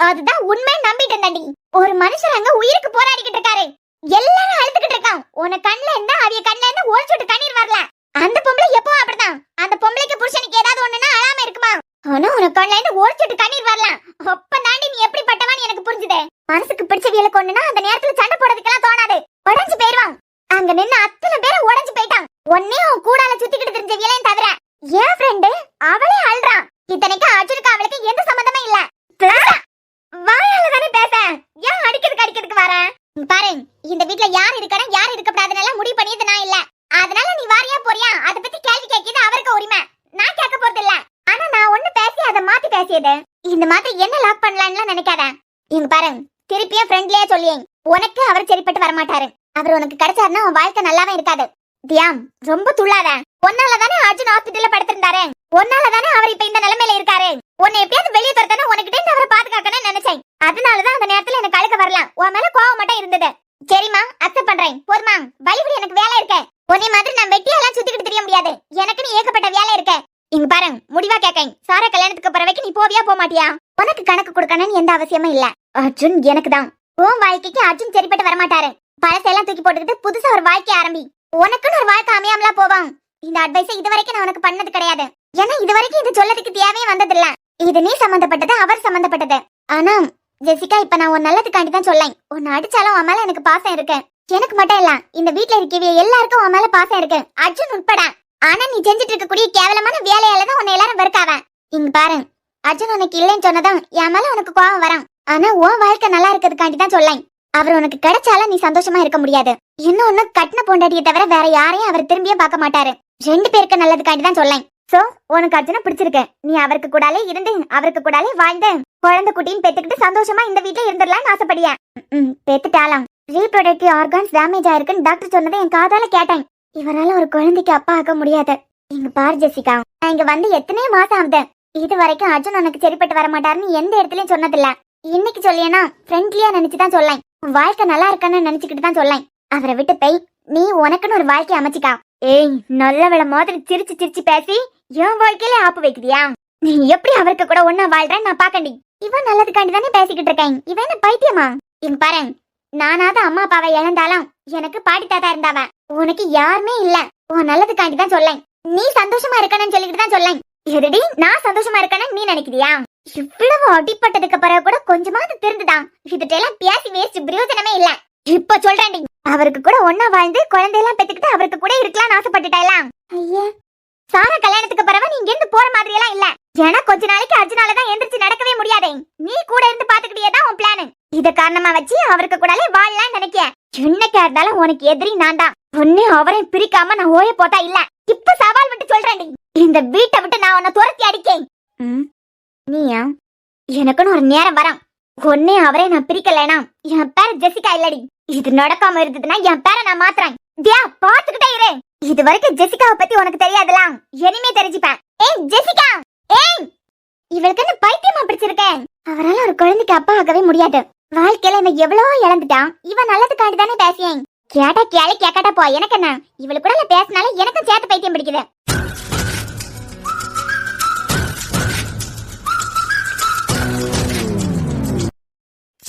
அதுதான் உண்மை நம்பிட்டு இருந்தாண்டி. ஒரு மனுஷன் அங்க உயிருக்கு போராடிக்கிட்டு இருக்காரு, எல்லாரும் அழுதுகிட்டு இருக்கான். உன கண்ணுல இருந்தா அவிய கண்ணுல இருந்து ஒரு சொட்டு கண்ணீர் வரல. அந்த பொம்பளை எப்பவும் அப்படிதான். அந்த பொம்பளைக்கு புருஷனுக்கு ஏதாவது ஒண்ணுன்னா அழாம இருக்குமா? ஆனா உனக்கு கண்ணுல இருந்து ஒரு சொட்டு கண்ணீர் வரல. அப்ப தாண்டி நீ எப்படி பட்டவான்னு எனக்கு புரிஞ்சுதே. மனசுக்கு பிடிச்சவியலுக்கு ஒண்ணுன்னா அந்த நேரத்துல சண்டை போடுறதுக்கெல்லாம் தோணாது, உடஞ்சு போயிருவான். அங்க நின்னு அத்தனை பேரும் உடஞ்சு போயிட்டான். ஒன்னே அவன் கூடால சுத்திக்கிட்டு தெரிஞ்ச வியலையும் தவிர என் ஃப்ரெண்டு அவளே அழுறான். இத்தனைக்கு அர்ஜுனுக்கு அவளுக்கு எந்த சம்பந்தமே இல்ல. வாயால தானே பேச, ஏன் அடிக்கிறதுக்கு வர? பாரு, இந்த வீட்ல யார் இருக்கணும் யார் இருக்கக்கூடாதுன்னு முடிவு பண்ணியது நான் இல்ல. அதனால நீ வாரியா போறியா அதை பத்தி கேள்வி கேட்கிது அவருக்கு உரிமை, நான் கேட்க போறது இல்ல. ஆனா நான் ஒண்ணு பேசி அதை மாத்தி பேசியது. இந்த மாதிரி என்ன லாக் பண்ணலாம்னு நினைக்காத. இங்க பாரு, திருப்பியும் ஃப்ரெண்ட்லியா சொல்லியேன், உனக்கு அவர் சரிப்பட்டு வரமாட்டாரு. அவர் உனக்கு கிடைச்சாருன்னா உன் வாழ்க்கை நல்லாவே இருக்காது. தியாம், ரொம்ப துள்ளாத. ஒன்னாலதானே அர்ஜுன் ஹாஸ்பிட்டல்ல படுத்திருந்தாரு, ஒன்னாலதானே அவர் இப்ப இந்த நிலைமையில இருக்காரு. உன்னை எப்படியாவது வெளியே துரத்தனா உனக்கிட்ட அவரை பாதுகாக்கணும்னு நினைச்சேன். அதனாலதான் அந்த நேரத்துல எனக்கு அழுக வரல, உன் மேல கோவம் மட்டும் இருந்தது. சரிமா, அக்செப்ட் பண்றேன். போதுமா, வழிபடி எனக்கு வேலை இருக்கு. ஒரே மாதிரி நான் வெட்டியெல்லாம் சுத்திக்கிட்டு தெரிய முடியாது, எனக்குன்னு ஏகப்பட்ட வேலை இருக்கு. இங்க பாரு, முடிவா கேக்கேன், சாரா கல்யாணத்துக்கு பிறகு நீ போவியா போக மாட்டியா? உனக்கு கணக்கு கொடுக்கணும்னு எந்த அவசியமும் இல்ல. அர்ஜுன் எனக்கு தான். உன் வாழ்க்கைக்கு அர்ஜுன் சரிப்பட்டு வரமாட்டாரு. பழசெல்லாம் தூக்கி போட்டுக்கிட்டு புதுசா ஒரு வாழ்க்கை ஆரம்பி. உனக்குன்னு ஒரு வாழ்க்கை அமையாமலா போவான். இந்த அட்வைஸை இதுவரைக்கும் நான் உனக்கு பண்ணது கிடையாது. ஏன்னா இதுவரைக்கும் இது சொல்லதுக்கு தேவையே வந்ததில்ல. இது நீ சம்பந்தப்பட்டது, அவர் சம்பந்தப்பட்டது. ஆனா ஜெசிகா, இப்ப நான் உன் நல்லதுக்காண்டி தான் சொல்லேன். உன்னை அடிச்சாலும் உன் மேல எனக்கு பாசம் இருக்கு. எனக்கு மட்டும் இல்ல, இந்த வீட்டுல இருக்கவே எல்லாருக்கும் உன் மேல பாசம் இருக்கு, அர்ஜுன் உட்பட. ஆனா நீ செஞ்சுட்டு இருக்கக்கூடிய கேவலமான வேலையால தான் உன்னை எல்லாரும் வெறுக்காவ. இங்க பாரு, அர்ஜுன் உனக்கு இல்லைன்னு சொன்னதான் என் மேல உனக்கு கோவம் வரும். ஆனா உன் வாழ்க்கை நல்லா இருக்கிறதுக்காண்டி தான் சொல்லேன். அவர் உனக்கு கிடைச்சாலும் நீ சந்தோஷமா இருக்க முடியாது. இன்னொன்னு, கட்டின பொண்டாட்டியை தவிர வேற யாரையும் அவர் திரும்பியே பார்க்க மாட்டாரு. 2 பேருக்கு நல்லதுக்காண்டி தான் சொல்லேன். சோ உனக்கு அர்ஜுன பிடிச்சிருக்கு, நீ அவருக்கு கூடாலே இருந்து அவருக்கு கூடாலே வாழ்ந்து குழந்தை குட்டின்னு பெத்துக்கிட்டு சந்தோஷமா இந்த வீட்டுல இருந்துடலாம்னு ஆசைப்படியா? பெத்துட்டாலாம். ரீப்ரொடக்டிவ் ஆர்கான்ஸ் டேமேஜ் ஆயிருக்குன்னு டாக்டர் சொன்னதை என் காதால கேட்டேன். இவரால ஒரு குழந்தைக்கு அப்பா ஆக முடியாது. இங்க பாரு ஜெசிகா, நான் இங்க வந்து எத்தனை மாசம் ஆகுது. இது வரைக்கும் அர்ஜுன் உனக்கு சரிப்பட்டு வர மாட்டாருன்னு எந்த இடத்துலயும் சொன்னதில்ல. இன்னைக்கு சொல்லியனா ஃப்ரெண்ட்லியா நினைச்சுதான் சொல்லேன். வாழ்க்கை நல்லா இருக்கான்னு நினைச்சுக்கிட்டு தான் சொல்லேன். அவரை விட்டு போய் நீ உனக்குன்னு ஒரு வாழ்க்கை அமைச்சிக்கா. ஏய், நல்லவள மாதிரி சிரிச்சு சிரிச்சு பேசி என் வாழ்க்கையில ஆப்பு வைக்கிறியா? நீ எப்படி அவருக்கு கூட ஒன்னா வாழ்றேன்னு நான் பாக்கண்டி. இவன் நல்லதுக்காண்டி தானே பேசிக்கிட்டு இருக்கேன், இவன் என்ன பைத்தியமா? இங்க பாரு, நானாவது அம்மா அப்பாவை இழந்தாலும் எனக்கு பாட்டி தாத்தா இருந்தாவ, உனக்கு யாருமே இல்ல. உன் நல்லதுக்காண்டி தான் சொல்லேன். நீ சந்தோஷமா இருக்கணும்னு சொல்லிக்கிட்டு தான் சொல்லேன். எதுடி நான் சந்தோஷமா இருக்கணும்னு நீ நினைக்கிறியா? இவ்வளவு அடிப்பட்டதுக்கு பிறகு கூட கொஞ்சமாவது திருந்துதான். இதுட்டெல்லாம் பேசி வேஸ்ட், பிரயோஜனமே இல்ல. இப்ப சொல்றேன்டி, அவருக்கு கூட ஒன்னா வாழ்ந்து குழந்தையெல்லாம் பெத்துக்கிட்டு அவருக்கு கூட இருக்கலாம்னு ஆசைப்பட்டுட்டாலாம். ஐயா, சாரா கல்யாணத்துக்கு பிறகு நீ இங்க இருந்து போற மாதிரி எல்லாம் இல்ல. ஏன்னா கொஞ்ச நாளைக்கு அர்ஜுனாலதான் எந்திரிச்சு நடக்கவே முடியாதே. நீ கூட இருந்து பாத்துக்கிட்டேதான் உன் பிளான். இத காரணமா வச்சு அவருக்கு கூடாலே வாழலாம் நினைக்க. என்னைக்கா இருந்தாலும் உனக்கு எதிரி நான் தான். ஒன்னு அவரை பிரிக்காம நான் ஓய போட்டா இல்ல. இப்ப சவால் விட்டு சொல்றேன்டி, இந்த வீட்டை விட்டு நான் உன்னை துரத்தி அடிக்கேன். நீயா? எனக்குன்னு ஒரு நேரம் வரும். ஒன்னே அவரே நான் பிரிக்கலனா என் பேர் ஜெசிகா இல்லடி. இது நடக்காம இருந்ததுன்னா என் பேரை நான் மாத்துறேன். தியா பாத்துக்கிட்டே இரு. இது வரைக்கும் ஜெசிகாவை பத்தி உனக்கு தெரியாதுலாம், இனிமே தெரிஞ்சுப்பேன். ஏய் ஜெசிகா, ஏய் இவளுக்கு என்ன பைத்தியமா பிடிச்சிருக்கேன். அவரால ஒரு குழந்தைக்கு அப்பா ஆகவே முடியாது. வாழ்க்கையில இவன் எவ்வளவோ இழந்துட்டான். இவன் நல்லதுக்காண்டி தானே பேசியேன். கேட்டா கேளு, கேட்காட்டா போ, எனக்கு என்ன. இவளுக்கு கூட பேசினாலே எனக்கும் சேர்த்து பைத்தியம் பிடிக்குது.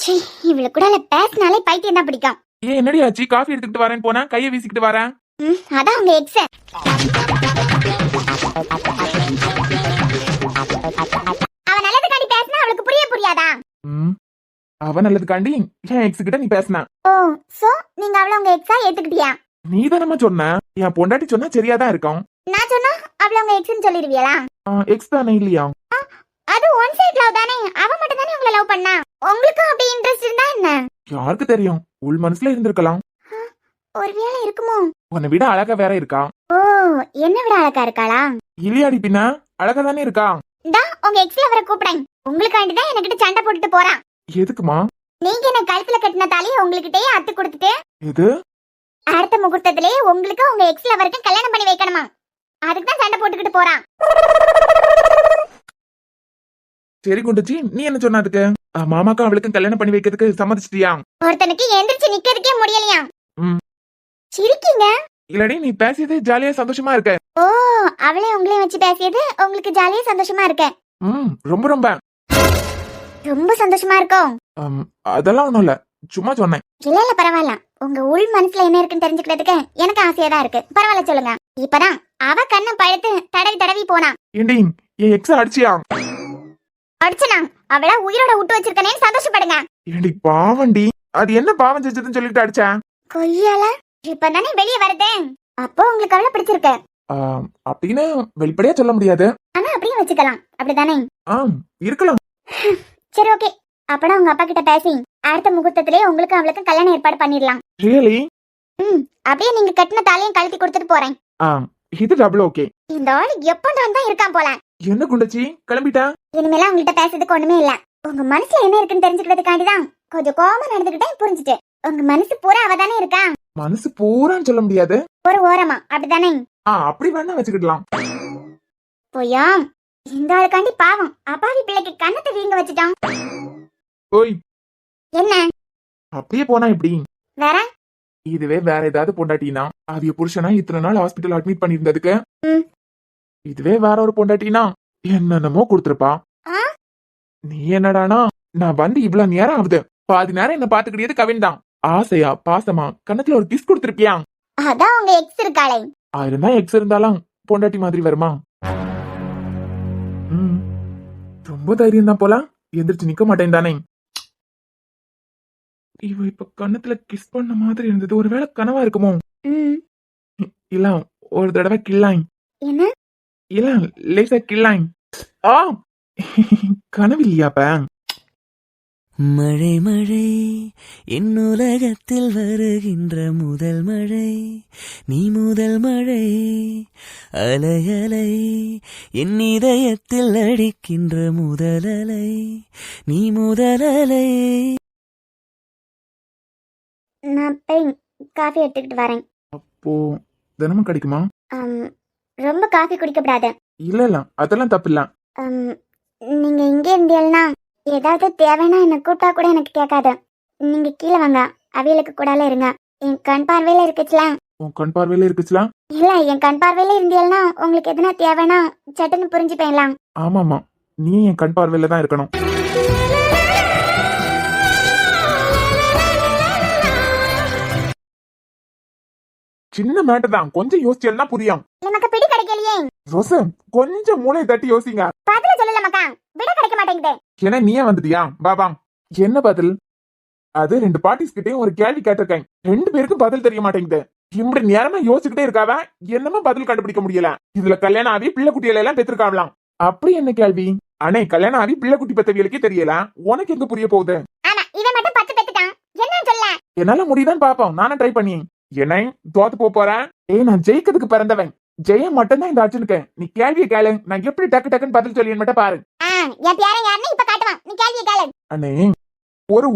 சீ, இவளுக்கு கூட பேசினாலே பைத்தியம் தான் பிடிக்கும். ஏன் என்னடி ஆச்சு? காஃபி எடுத்துக்கிட்டு வரேன்னு போனா கையை வீசிக்கிட்டு வரேன். அதான் உங்க எக்ஸ். அவன் நல்லதுக்காண்டி பேசினா அவளுக்கு புரியாதா? அவன் நல்லதுக்காண்டி என் எக்ஸ் கிட்ட நீ பேசின. ஓ, சோ நீங்க அவள உங்க எக்ஸா ஏத்துக்கிட்டியா? நீ தானம்மா சொன்ன. என் பொண்டாட்டி சொன்னா சரியாதான் இருக்கும். நான் சொன்னா அவள உங்க எக்ஸ்னு சொல்லிடுவீங்களா? எக்ஸ் தானே இல்லையா? அது ஒன் சைடு லவ் தானே. அவ மட்டும் தானே உங்களை லவ் பண்ணா. உங்களுக்கு அப்படி இன்ட்ரெஸ்ட் இருந்தா என்ன? யாருக்கு தெரியும், உள் மனசுல இருந்திருக்கலாம். ஒருவேளை இருக்குமோ? உன்னை விட அழகா வேற இருக்கா. ஓ, என்ன விட அழகா இருக்காளா? இல்லையாடி பின்ன அழகா தானே இருக்கா. டா உங்க எக்ஸ்ல அவரை கூப்பிடுங்க. உங்களுக்காண்டி தான் என்கிட்ட சண்டை போட்டுட்டு போறான். எதுக்குமா? நீங்க என்ன கழுத்துல கட்டின தாலியை உங்களுக்கிட்டே அத்து கொடுத்துட்டு எது அடுத்த முகூர்த்தத்திலே உங்களுக்கு உங்க எக்ஸ்ல வரைக்கும் கல்யாணம் பண்ணி வைக்கணுமா? அதுக்கு தான் சண்டை போட்டுக்கிட்டு போறான். சரி குண்டுச்சி, நீ என்ன சொன்ன அதுக்கு? மாமாக்கா அவளுக்கு கல்யாணம் பண்ணி வைக்கிறதுக்கு சம்மதிச்சிட்டியா? ஒருத்தனுக்கு எந்திரிச்சு நிக்கிறதுக்கே முடியலையா? ம். சிரிக்கீங்க. இல்லடி நீ பேசியது ஜாலியா சந்தோஷமா இருக்க. ஓ, அவளே உங்களையும் வச்சு பேசியது உங்களுக்கு ஜாலியா சந்தோஷமா இருக்க. ரொம்ப ரொம்ப ரொம்ப சந்தோஷமா இருக்கும். அதெல்லாம் ஒண்ணும் இல்ல, சும்மா சொன்னேன். இல்ல பரவாயில்ல. உங்க உள் மனசுல என்ன இருக்குன்னு தெரிஞ்சுக்கிறதுக்கு எனக்கு ஆசையா தான் இருக்கு. பரவாயில்ல சொல்லுங்க. இப்பதான் அவ கண்ணை பழுத்து தடவி தடவி போனா. ஏண்டி என் எக்ஸ அடிச்சியா? அடிச்சனா? அவள உயிரோட விட்டு வச்சிருக்கனே சந்தோஷப்படுங்க. ஏண்டி பாவண்டி, அது என்ன பாவம் செஞ்சதுன்னு சொல்லிட்டு அடிச்சா? கொய்யால இப்பதானே வெளியே வருது. அப்போ உங்களுக்கு அவள பிடிச்சிருக்கு அப்படின்னு வெளிப்படையா சொல்ல முடியாது. ஆனா அப்படியே வச்சுக்கலாம், அப்படிதானே? இருக்கலாம். சரி ஓகே. அப்பனா உங்க அப்பா கிட்ட பேசி அடுத்த முகூர்த்தத்திலே உங்களுக்கு அவளுக்கு கல்யாணம் ஏற்பாடு பண்ணிடலாம். ரியலி? அப்படியே நீங்க கட்டின தாலியும் கழட்டி கொடுத்துட்டு போறேன். இது டபுள் ஓகே. இந்த ஆளு எப்பதான் தான் இருக்கான் போல. என்ன குண்டச்சி கிளம்பிட்டா? இனிமேல உங்ககிட்ட பேசுறதுக்கு ஒண்ணுமே இல்ல. உங்க மனசுல என்ன இருக்குன்னு தெரிஞ்சுக்கிறதுக்காண்டி தான் கொஞ்சம் கோவமா நடந்துகிட்டேன். புரிஞ்சுட்டு உங்க மனசு பூரா அவதானே இருக்கா. மனசு பூரான்னு சொல்ல முடியாது, ஒரு ஓரமா, அப்படிதானே? அப்படி வேணா வச்சுக்கிடலாம். போயா இந்த ஆளுக்காண்டி பாவம் அப்பாவி பிள்ளைக்கு கண்ணத்தை வீங்க வச்சுட்டான். ஓய் என்ன அப்படியே போனா எப்படி? வேற இதுவே வேற ஏதாவது பொண்டாட்டினா, அவிய புருஷனா இத்தனை நாள் ஹாஸ்பிட்டல் அட்மிட் பண்ணிருந்ததுக்கு இதுவே வேற ஒரு பொண்டாட்டினா என்னென்னமோ கொடுத்துருப்பா. நீ என்னடானா, நான் வந்து இவ்வளவு நேரம் ஆகுது, பாதி நேரம் என்ன பாத்துக்கிட்டது கவின் தான். ஆசையா பாசமா கண்ணத்துல ஒரு கிஸ் கொடுத்திருப்பியா? அதான் உங்க எக்ஸ் இருக்காளே. ஆயிருந்தா எக்ஸ் இருந்தாலும் பொண்டாட்டி மாதிரி வருமா? ரொம்ப தைரியம் தான் போல. எந்திரிச்சு நிக்க மாட்டேன் தானே. இவ இப்ப கண்ணத்துல கிஸ் பண்ண மாதிரி இருந்தது, ஒருவேளை கனவா இருக்குமோ? இல்ல ஒரு தடவை கிள்ளாய். என்ன? இல்ல லேசா கிள்ளாய். கனவு இல்லையாப்ப? மழை மழை என் உலகத்தில் வருகின்ற முதல் மழை, நீ முதல் மழை. அலை அலை என் இதயத்தில் அடிக்கின்ற முதல் அலை, நீ முதல் அலை. நான் போய் காஃபி எடுத்துக்கிட்டு வரேன். அப்போ தினமும் கிடைக்குமா? ரொம்ப காஃபி குடிக்கப்படாது. இல்ல இல்ல அதெல்லாம் தப்பு இல்ல. நீங்க இங்க இருந்தீங்கன்னா ஏதாவது தேவைன்னா என்ன கூட்டா கூட எனக்கு கேட்காது. நீங்க கீழே வாங்க, அவியலுக்கு கூடால இருங்க. என் கண் பார்வையில இருக்குச்சுல. உன் கண் பார்வையில இருக்குச்சுல? இல்ல என் கண் பார்வையில இருந்தீங்கன்னா உங்களுக்கு எதுனா தேவைன்னா சட்டுன்னு புரிஞ்சுப்பேன்லாம். ஆமாமா, நீ என் கண் பார்வையில தான் இருக்கணும். சின்ன மேட்டர் தான், கொஞ்சம் யோசிச்சா புரியும். நமக்கு பிடி கிடைக்கலையே. ரோசு கொஞ்சம் மூளை தட்டி யோசிங்க. பதில சொல்லல மக்கா, விட கிடைக்க மாட்டேங்குது. ஏன்னா நீயே வந்துட்டியா? பாபா என்ன பதில்? அது ரெண்டு பார்ட்டிஸ் கிட்டையும் ஒரு கேள்வி கேட்டிருக்கேன், ரெண்டு பேருக்கும் பதில் தெரிய மாட்டேங்குது. இப்படி நேரமா யோசிச்சுக்கிட்டே இருக்காவ, என்னமா பதில் கண்டுபிடிக்க முடியல. இதுல கல்யாணம் ஆகி பிள்ளை குட்டியில எல்லாம் பெற்றிருக்காங்களாம். அப்படி என்ன கேள்வி? அண்ணே கல்யாணம் ஆகி பிள்ளை குட்டி பெத்தவியலுக்கே தெரியல, உனக்கு எங்க புரிய போகுது? ஆமா இவன் மட்டும் பத்து பெத்துட்டான், என்ன சொல்ல? என்னால முடியுதான் பாப்போம், நானும் ட்ரை பண்ணி. என்ன தோத்து போறேன்? நான் ஜெயிக்கிறதுக்கு பிறந்தவன், ஜெயம் மட்டும்தான் இந்த அர்ஜுனுக்கு. நீ கேள்வியை கேளு, நான் எப்படி டக்கு டக்குன்னு பதில் சொல்லி மட்டும் பாரு. என் பேரன் யாருன்னு இப்ப காட்டுவான், நீ கேள்வியை கேளு. அண்ணே ஒரு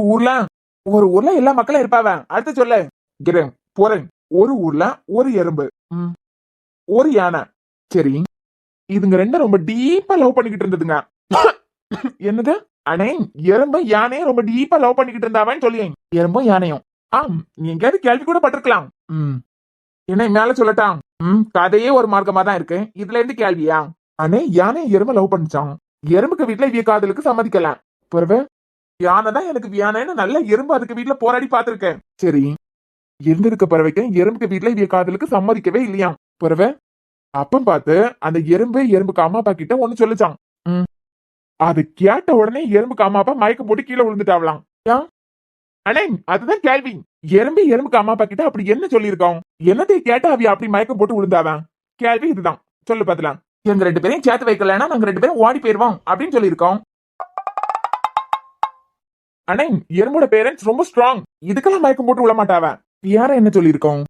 ஊர்ல ஒரு ஊர்ல எல்லா மக்களும் இருப்பாவ. அடுத்து சொல்லு. கிரேன் போறேன். ஒரு ஊர்ல ஒரு எறும்பு, ஒரு யானை. சரி, இதுங்க ரெண்டும் ரொம்ப டீப்பா லவ் பண்ணிக்கிட்டு இருந்ததுங்க. என்னது? அண்ணே, எறும்பு யானையும் ரொம்ப டீப்பா லவ் பண்ணிக்கிட்டு இருந்தாவன்னு சொல்லி. எறும்பும் யானையும். நீ எங்கேயாவது கேள்வி கூட பட்டிருக்கலாம். என்ன மேல சொல்லட்டான்? கதையே ஒரு மார்க்கமா தான் இருக்கு. இதுல இருந்து கேள்வியா? அண்ணே, யானை எறும்பு லவ் பண்ணிச்சான். எறும்புக்கு வீட்டுல இவ்விய காதலுக்கு சம்மதிக்கல. பிறகு யானை தான் எனக்கு வியானேன்னு நல்ல எறும்பு அதுக்கு வீட்டுல போராடி பாத்திருக்கேன். சரி, இருந்ததுக்கு பிறவைக்கு எறும்புக்கு வீட்டுல இவ்விய காதலுக்கு சம்மதிக்கவே இல்லையா? பிறகு அப்பம் பார்த்து அந்த எறும்புக்கு அம்மா அப்பா கிட்ட ஒண்ணு சொல்லிச்சான். அது கேட்ட உடனே எறும்புக்கு அம்மா அப்பா மயக்கம் போட்டு கீழே விழுந்துட்டாவலாம். அண்ணே, அதுதான் கேள்வி. எறும்புக்கு அம்மா அப்பா கிட்ட அப்படி என்ன சொல்லியிருக்கோம்? என்னத்தை கேட்டா அவிய அப்படி மயக்கம் போட்டு விழுந்தாவன்? கேள்வி இதுதான். சொல்லு பாத்துலாம். எங்க 2 பேரையும் சேர்த்து வைக்கலன்னா நாங்க 2 பேரும் ஓடி போயிருவோம் அப்படின்னு சொல்லியிருக்கோம். அண்ணே, எறும்போட பேரண்ட்ஸ் ரொம்ப ஸ்ட்ராங். இதுக்கெல்லாம் மயக்கம் போட்டு விட மாட்டாவ. யார என்ன சொல்லியிருக்கோம்?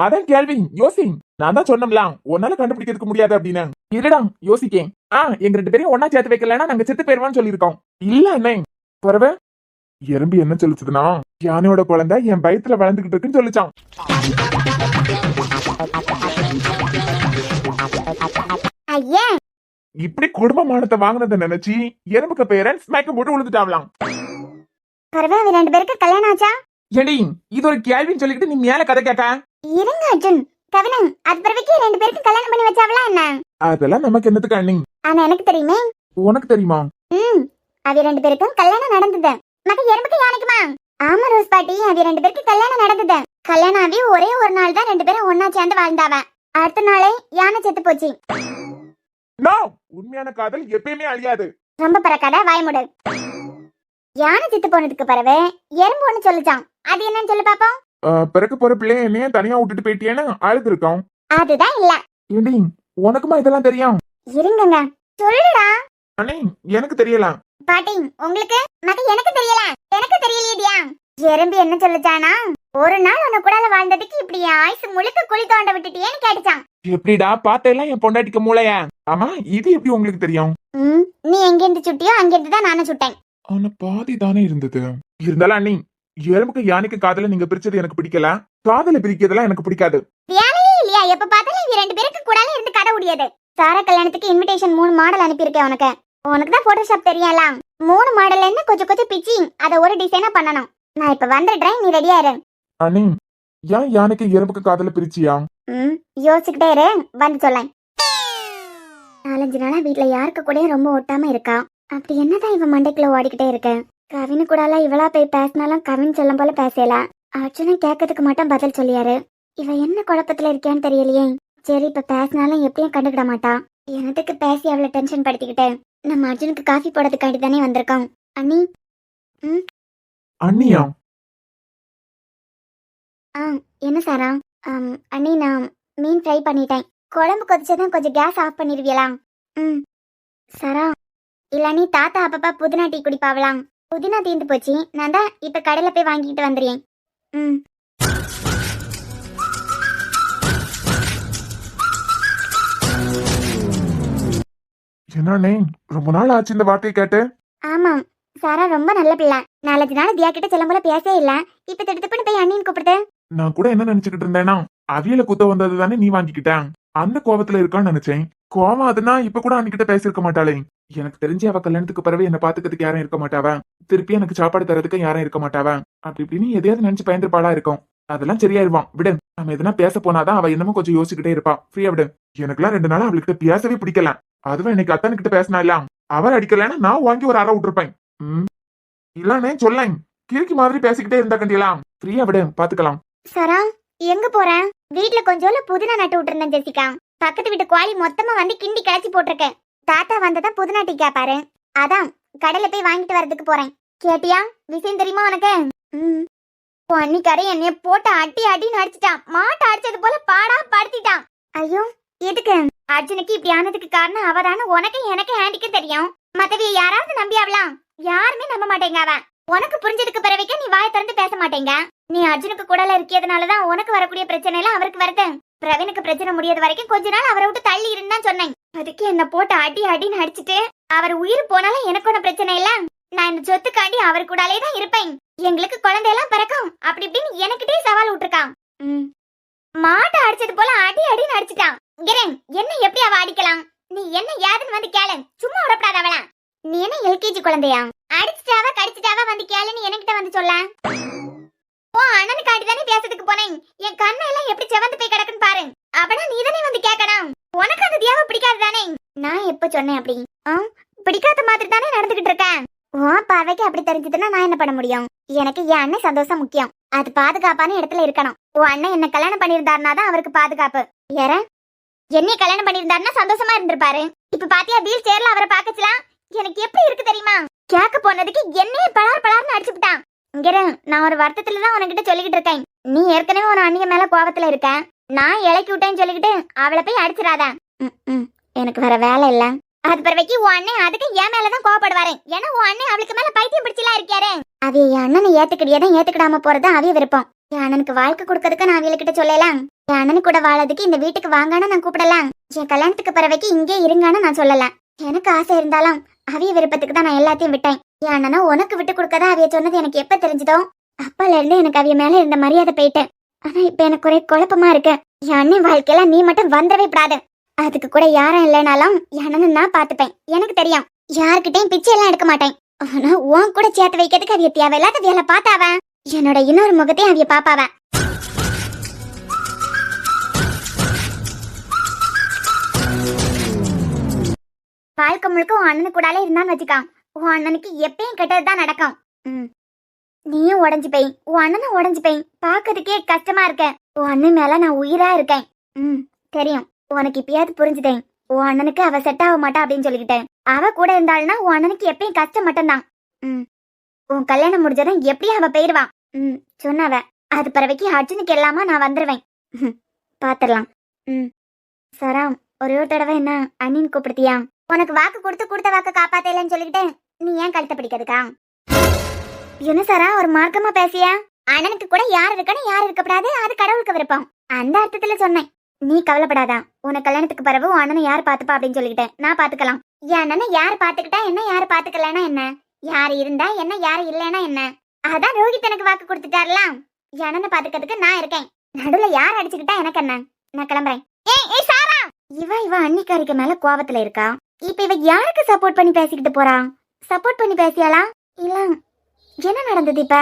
அதான் கேள்வி. யோசி. நான் தான் சொன்னோம்லாம் ஒன்னால கண்டுபிடிக்கிறதுக்கு முடியாது அப்படின்னு. இருடா யோசிக்கேன். எங்க 2 பேரையும் ஒன்னா சேர்த்து வைக்கலன்னா நாங்க செத்து போயிருவோம்னு சொல்லியிருக்கோம். இல்ல அண்ணே. பிறகு எறும்பு என்ன சொல்லிச்சுதுன்னா, யானையோட குழந்தை என் பயத்துல வளர்ந்துகிட்டு இருக்குன்னு சொல்லிச்சான். ஐயா, இப்படி குடும்பமானத்தை வாங்கினதை நினைச்சு எறும்புக்கு பேரண்ட்ஸ் மயக்கம் போட்டு விழுந்துட்டாவலாம். பரவா 2 பேருக்கு கல்யாணம் ஆச்சா? ஏடி, இது ஒரு கேள்வின்னு சொல்லிக்கிட்டு நீ மேல கதை கேட்க. இருங்க அர்ஜுன். கவினன், அது பிறவிக்கு 2 பேருக்கு கல்யாணம் பண்ணி வச்சாவளா என்ன? அதெல்லாம் நமக்கு என்னத்துக்கு அண்ணி? ஆனா எனக்கு தெரியுமே. உனக்கு தெரியுமா? அது 2 பேருக்கும் கல்யாணம் நடந்தது. மத்த எறும்புக்கு யானைக்குமா? ஆமா ரோஸ் பாட்டி, அது 2 பேருக்கு கல்யாணம் நடந்தது. கல்யாணம் ஆகி ஒரே ஒரு நாள் தான் 2 பேரும் ஒன்னா சேர்ந்து வாழ்ந்தாவ. அடுத்த நாளே யானை செத்து போச்சு. உண்மையான காதல் எப்பயுமே அழியாது. ரொம்ப பறக்காத, வாய்முடு. யானை செத்து போனதுக்கு பிறகு எறும்பு ஒண்ணு சொல்லிச்சான். அது என்னன்னு சொல்லு பாப்போம். பிறகு போற பிள்ளைய என்னைய தனியா விட்டுட்டு போயிட்டியேன்னு அழுது இருக்கோம். அதுதான் இல்ல. ஏடி, உனக்குமா இதெல்லாம் தெரியும்? இருங்கங்க, சொல்லுடா. அண்ணே, எனக்கு தெரியல. பாட்டி, உங்களுக்கு? மத்த எனக்கு தெரியல. எனக்கு தெரியலையா? எறும்பு என்ன சொல்லுச்சானா, ஒரு நாள் உன்ன கூடால வாழ்ந்ததுக்கு இப்படி ஆயுசு முழுக்க குழி தோண்ட விட்டுட்டியேன்னு கேட்டுச்சான். எப்படிடா பார்த்தெல்லாம் என் பொண்டாட்டிக்கு மூளையா? ஆமா, இது எப்படி உங்களுக்கு தெரியும்? நீ எங்க இருந்து சுட்டியோ அங்க இருந்து தான் நானும் சுட்டேன். ஆனா பாதி தானே இருந்தது. இருந்தாலும் அண்ணி, எறும்புக்கு யானைக்கு காதல நீங்க பிரிச்சது எனக்கு பிடிக்கல. காதல பிரிக்கிறதெல்லாம் எனக்கு பிடிக்காது. வேலையே இல்லையா? எப்ப பார்த்தாலும் இவ 2 பேருக்கு கூடால இருந்து கதை முடியாது. சாரா கல்யாணத்துக்கு இன்விடேஷன் 3 மாடல் அனுப்பியிருக்கேன் உனக்கு. உனக்கு தான் போட்டோஷாப் தெரியும்ல. 3 மாடல்ல இருந்து கொஞ்சம் பிச்சி அத ஒரு டிசைனா பண்ணனும். நான் இப்ப வந்துடுறேன், நீ ரெடியா இரு. அண்ணி, ஏன் யானைக்கு எறும்புக்கு காதல பிரிச்சியா? யோசிச்சுக்கிட்டே இரு, வந்து சொல்லேன். 4-5 நாளா வீட்டுல யாருக்கு கூட ரொம்ப ஒட்டாம இருக்கா. அப்படி என்னதான் இவன் மண்டைக்குள்ள ஓடிக்கிட்டே இருக்கு. கவினு கூடால இவளா போய் பேசினாலும் கவின் சொல்லும் போல பேசல. அர்ஜுனன் கேட்கறதுக்கு மட்டும் பதில் சொல்லியாரு. இவ என்ன குழப்பத்துல இருக்கியான்னு தெரியலையே. சரி, இப்ப பேசினாலும் எப்படியும் கண்டுக்கிட மாட்டா. எனத்துக்கு பேசி அவளை டென்ஷன் படுத்திக்கிட்டு நம்ம அர்ஜுனுக்கு காஃபி போடுறதுக்காண்டி தானே வந்திருக்கோம். அண்ணி. அண்ணியா? என்ன சாரா? அண்ணி, நான் மீன் ஃப்ரை பண்ணிட்டேன். குழம்பு கொதிச்சதும் கொஞ்சம் கேஸ் ஆஃப் பண்ணிருவியலா? சாரா, இல்ல நீ தாத்தா அப்பப்பா புதினா டீ குடிப்பாவலாம். புதினா தீர்ந்து போச்சு. நான் தான் இப்ப கடையில போய் வாங்கிட்டு வந்துடுறேன். என்னண்ணே, ரொம்ப நாள் ஆச்சு இந்த வார்த்தையை கேட்டு. ஆமாம், சாரா ரொம்ப நல்ல பிள்ளை. 4-5 நாள் தியா கிட்ட செல்லும் போல பேசவே இல்ல. இப்ப திடுத்துப்புன்னு போய் அண்ணின்னு கூப்பிடுது. நான் கூட என்ன நினைச்சுக்கிட்டு இருந்தேன்னா, அவியல குத்த வந்தது தானே நீ வாங்கிக்கிட்டேன். அந்த கோபத்துல இருக்கான்னு நினைச்சேன். கோவம் அதுனா இப்ப கூட அன்னிக்கிட்ட பேசிருக்க மாட்டாளே. எனக்கு தெரிஞ்சு அவ கல்யாணத்துக்கு பிறகு என்ன பாத்துக்கிறதுக்கு யாரும் இருக்க மாட்டாவ. திருப்பி எனக்கு சாப்பாடு தரதுக்கு யாரும் இருக்க மாட்டாவ. அப்படி இப்படின்னு எதையாவது நினைச்சு பயந்துருப்பாளா இருக்கும். அதெல்லாம் சரியாயிருவான், விடு. நம்ம எதனா பேச போனாதான் அவ என்னமோ கொஞ்சம் யோசிச்சுக்கிட்டே இருப்பா. ஃப்ரீயா விடு. எனக்குலாம் 2 நாளா அவளுக்கிட்ட பேசவே பிடிக்கல. அதுவும் இன்னைக்கு அத்தனுக்கிட்ட பேசினா இல்ல, அவர் அடிக்கலன்னா நான் வாங்கி ஒரு அறை விட்டுருப்பேன். இல்லன்னே சொல்லேன். கிறுக்கி மாதிரி பேசிக்கிட்டே இருந்தா கண்டியலாம். ஃப்ரீயா விடு, பாத்துக்கலாம். சரா, எங்க போறேன்? வீட்டுல கொஞ்சோல புதினா நட்டு விட்டுருந்தேன் ஜெசிகா. பக்கத்து வீட்டு கோழி மொத்தமா வந்து கிண்டி கிளச்சி போட்டிருக்கேன். தாத்தா வந்ததா புதினா டீ கேப்பாரு. அதான் கடையில போய் வாங்கிட்டு வரதுக்கு போறேன். கேட்டியா? விஷயம் தெரியுமா உனக்கு? அன்னிக்காரே என்னைய போட்டு அடி அடின்னு அடிச்சுட்டான். மாட்டை அடிச்சது போல பாடா படுத்திட்டான். ஐயோ, எதுக்கு? அர்ஜுனுக்கு இப்படி ஆனதுக்கு காரணம் அவதான உனக்கு எனக்கு ஹேண்டிக்கு தெரியும். மத்தவிய யாராவது நம்பியாவலாம்? யாருமே நம்ப மாட்டேங்க. அவன் உனக்கு புரிஞ்சதுக்கு பிறவைக்க நீ வாயை திறந்து பேச மாட்டேங்க. நீ அர்ஜுனுக்கு கூடல இருக்கிறதுனாலதான் உனக்கு வரக்கூடிய பிரச்சனை எல்லாம் அவருக்கு வருது. பிரவீனுக்கு பிரச்சனை முடியாத வரைக்கும் கொஞ்ச நாள் அவரை விட்டு தள்ளி இருந்தான்னு சொன்னேன். அதுக்கு என்ன போட்டு அடி அடின்னு அடிச்சுட்டு அவர் உயிர் போனாலும் எனக்கு ஒன்னும் பிரச்சனை இல்ல. நான் இந்த சொத்துக்காண்டி அவர் கூடாலே தான் இருப்பேன். எங்களுக்கு குழந்தையெல்லாம் பிறக்கும் அப்படி இப்படின்னு எனக்கிட்டே சவால் விட்டுருக்கான். மாட்டை அடிச்சது போல அடி அடின்னு அடிச்சிட்டான். கிரண், என்ன எப்படி அவ அடிக்கலாம்? நீ என்ன ஏதுன்னு வந்து கேளு, சும்மா விடப்படாத அவள. நீ என்ன எல்கேஜி குழந்தையா? அடிச்சிட்டாவ கடிச்சிட்டாவ வந்து கேளுன்னு என்கிட்ட வந்து சொல்ல. ஓ அண்ணனுக்காண்டி தானே பேசுறதுக்கு போனேன். என் கண்ணெல்லாம் எப்படி செவந்து போய் கிடக்குன்னு பாரு. அப்பனா நீ தானே வந்து கேட்கணும். உனக்கு அந்த தியாவை பிடிக்காது தானே? நான் எப்ப சொன்னேன் அப்படி? பிடிக்காத மாதிரி தானே நடந்துகிட்டு இருக்கேன். உன் பார்வைக்கு அப்படி தெரிஞ்சதுன்னா நான் என்ன பண்ண முடியும்? எனக்கு என் அண்ணன் சந்தோஷம் முக்கியம். அது பாதுகாப்பான இடத்துல இருக்கணும். உன் அண்ணன் என்ன கல்யாணம் பண்ணியிருந்தாருனா தான் அவருக்கு பாதுகாப்பு. யார என்னைய கல்யாணம் பண்ணியிருந்தாருன்னா சந்தோஷமா இருந்திருப்பாரு. இப்ப பாத்தியா வீல் சேர்ல அவரை பாக்கச்சலாம். எனக்கு எப்படி இருக்கு தெரியுமா? கேட்க போனதுக்கு என்னையே பலார் பலார்னு அடிச்சுட்டான். நான் ஒரு வருத்தத்துல தான் உனக்கிட்ட சொல்லிக்கிட்டு இருக்கேன். நீ ஏற்கனவே உன் அண்ணிய மேல கோபத்துல இருக்க. நான் இலக்கி விட்டேன்னு சொல்லிக்கிட்டு அவளை போய் அடிச்சிடாத. எனக்கு வேற வேலை இல்ல. அது பிறவைக்கு உன் அண்ணன் அதுக்கு என் மேலதான் கோவப்படுவாரு. ஏன்னா உன் அண்ணன் அவளுக்கு மேல பைத்தியம் பிடிச்சலாம் இருக்காரு. அது என் அண்ணனை ஏத்துக்கிடியதான் ஏத்துக்கிடாம போறது அவிய விருப்பம். என் அண்ணனுக்கு வாழ்க்கை கொடுக்கறதுக்கு நான் அவளுக்கிட்ட சொல்லலாம். என் அண்ணனு கூட வாழறதுக்கு இந்த வீட்டுக்கு வாங்கான்னு நான் கூப்பிடலாம். என் கல்யாணத்துக்கு பிறவைக்கு இங்கே இருங்கான்னு நான் சொல்லலாம். எனக்கு ஆசை இருந்தாலும் அவிய விருப்பத்துக்கு தான் நான் எல்லாத்தையும் விட்டேன். என் அண்ணனா உனக்கு விட்டு கொடுக்கதான் அவிய சொன்னது எனக்கு எப்ப தெரிஞ்சதோ அப்பால இருந்து எனக்கு அவிய மேல இருந்த மரியாதை போயிட்டேன். ஆனா இப்ப எனக்கு ஒரே குழப்பமா இருக்கு. என் அண்ணன் வாழ்க்கையில நீ மட்டும் வந்துடவே கூடாது. அதுக்கு கூட யாரும் இல்லைனாலும் என் அண்ணன் நான் பாத்துப்பேன். எனக்கு தெரியும் யாருக்கிட்டையும் பிச்சை எல்லாம் எடுக்க மாட்டேன். ஆனா உன் கூட சேர்த்து வைக்கிறதுக்கு அவிய தேவையில்லாத வேலை பார்த்தாவ. என்னோட இன்னொரு முகத்தையும் அவிய பாப்பாவ. வாழ்க்கை முழுக்க உன் அண்ணனு கூடாலே இருந்தான்னு வச்சுக்கான். உன் அண்ணனுக்கு எப்பயும் கெட்டதுதான் நடக்கும். நீயும் உடஞ்சு போய் உன் அண்ணனும் உடஞ்சு போய் பாக்கிறதுக்கே கஷ்டமா இருக்க. உன் அண்ணன் மேல நான் உயிரா இருக்கேன். தெரியும் உனக்கு இப்பயாவது புரிஞ்சுதேன். உன் அண்ணனுக்கு அவ செட் ஆக மாட்டா அப்படின்னு சொல்லிக்கிட்டேன். அவ கூட இருந்தாள்னா உன் அண்ணனுக்கு எப்பயும் கஷ்டம் மட்டும்தான். உன் கல்யாணம் முடிஞ்சதும் எப்படியும் அவ போயிருவான். சொன்னவ அது பிறவைக்கு அர்ஜுனுக்கு எல்லாமா நான் வந்துருவேன். பாத்திரலாம். சராம் ஒரே ஒரு தடவை என்ன அண்ணின்னு கூப்பிடுத்தியா? உனக்கு வாக்கு கொடுத்த வாக்கு காப்பாத்தலன்னு சொல்லிக்கிட்டு நீ ஏன் கழுத்தை பிடிக்கிறதுக்கா? என்ன சாரா ஒரு மார்க்கமா பேசியா? அண்ணனுக்கு கூட யார் இருக்கணும் யார் இருக்கப்படாது அது கடவுளுக்கு விருப்பம். அந்த அர்த்தத்துல சொன்னேன். நீ கவலைப்படாதா. உனக்கு கல்யாணத்துக்கு பிறகு உன் அண்ணனை யார் பாத்துப்பா அப்படின்னு சொல்லிக்கிட்டேன். நான் பாத்துக்கலாம். என் அண்ணனை யார் பாத்துக்கிட்டா என்ன யாரு பாத்துக்கலன்னா என்ன? யாரு இருந்தா என்ன யாரு இல்லைன்னா என்ன? அதான் ரோஹித் எனக்கு வாக்கு கொடுத்துட்டாருலாம். என் அண்ணனை பாத்துக்கிறதுக்கு நான் இருக்கேன். நடுவுல யார் அடிச்சுக்கிட்டா எனக்கு என்ன? நான் கிளம்புறேன். ஏய் சாரா, இவ அன்னிக்காரிக்கு மேல கோவத்துல இருக்கா. இப்ப இவ யாருக்கு சப்போர்ட் பண்ணி பேசிக்கிட்டு போறா? சப்போர்ட் பண்ணி பேசியாளா இல்ல என்ன நடந்தது? இப்ப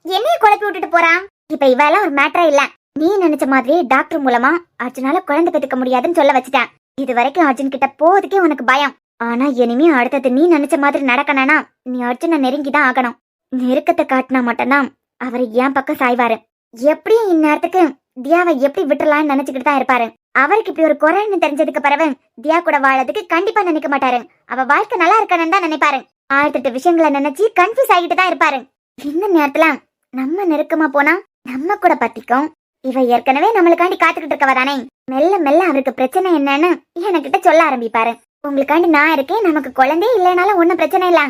என்னைய குழப்பி விட்டுட்டு போறா. இப்ப இவெல்லாம் ஒரு மேட்டரா இல்ல. நீ நினைச்ச மாதிரி டாக்டர் மூலமா அர்ஜுனால குழந்தை பெத்துக்க முடியாதுன்னு சொல்ல வச்சுட்டேன். இது வரைக்கும் அர்ஜுன் கிட்ட போறதுக்கே உனக்கு பயம். ஆனா இனிமே அடுத்தது நீ நினைச்ச மாதிரி நடக்கணும்னா நீ அர்ஜுனை நெருங்கிதான் ஆகணும். நெருக்கத்தை காட்டினா மட்டும்தான் அவரை என் பக்கம் சாய்வாரு. எப்படியும் இந்நேரத்துக்கு தியாவை எப்படி விட்டுலான்னு நினைச்சுக்கிட்டு தான் இருப்பாரு. அவருக்கு இப்படி ஒரு குறைன்னு தெரிஞ்சதுக்கு பிறகு தியா கூட வாழறதுக்கு கண்டிப்பா நினைக்க மாட்டாரு. அவ வாழ்க்கை நல்லா இருக்கணும்னு தான் நினைப்பாரு. 1008 விஷயங்களை நினைச்சு கன்ஃபியூஸ் ஆகிட்டு தான் இருப்பாரு. இந்த நேரத்துல நம்ம நெருக்கமா போனா நம்ம கூட பத்திக்கும். இவ ஏற்கனவே நம்மளுக்காண்டி காத்துக்கிட்டு இருக்கவதானே. மெல்ல மெல்ல அவருக்கு பிரச்சனை என்னன்னு என்கிட்ட சொல்ல ஆரம்பிப்பாரு. உங்களுக்காண்டி நான் இருக்கேன், நமக்கு குழந்தையே இல்லைனாலும் ஒன்னும் பிரச்சனை இல்ல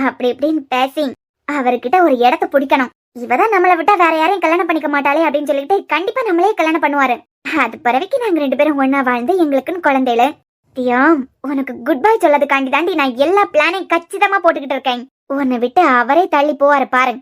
அப்படி இப்படின்னு பேசி அவர்கிட்ட ஒரு இடத்த பிடிக்கணும். இவதான் நம்மளை விட்டா வேற யாரையும் கல்யாணம் பண்ணிக்க மாட்டாளே அப்படின்னு சொல்லிட்டு கண்டிப்பா நம்மளே கல்யாணம் பண்ணுவாரு. அது பிறவைக்கு நாங்க 2 பேரும் ஒன்னா வாழ்ந்து எங்களுக்குன்னு குழந்தையில தியா உனக்கு குட் பை சொல்லதுக்காண்டி தாண்டி நான் எல்லா பிளானையும் கச்சிதமா போட்டுக்கிட்டு இருக்கேன். உன்னை விட்டு அவரே தள்ளி போவாரு பாரு.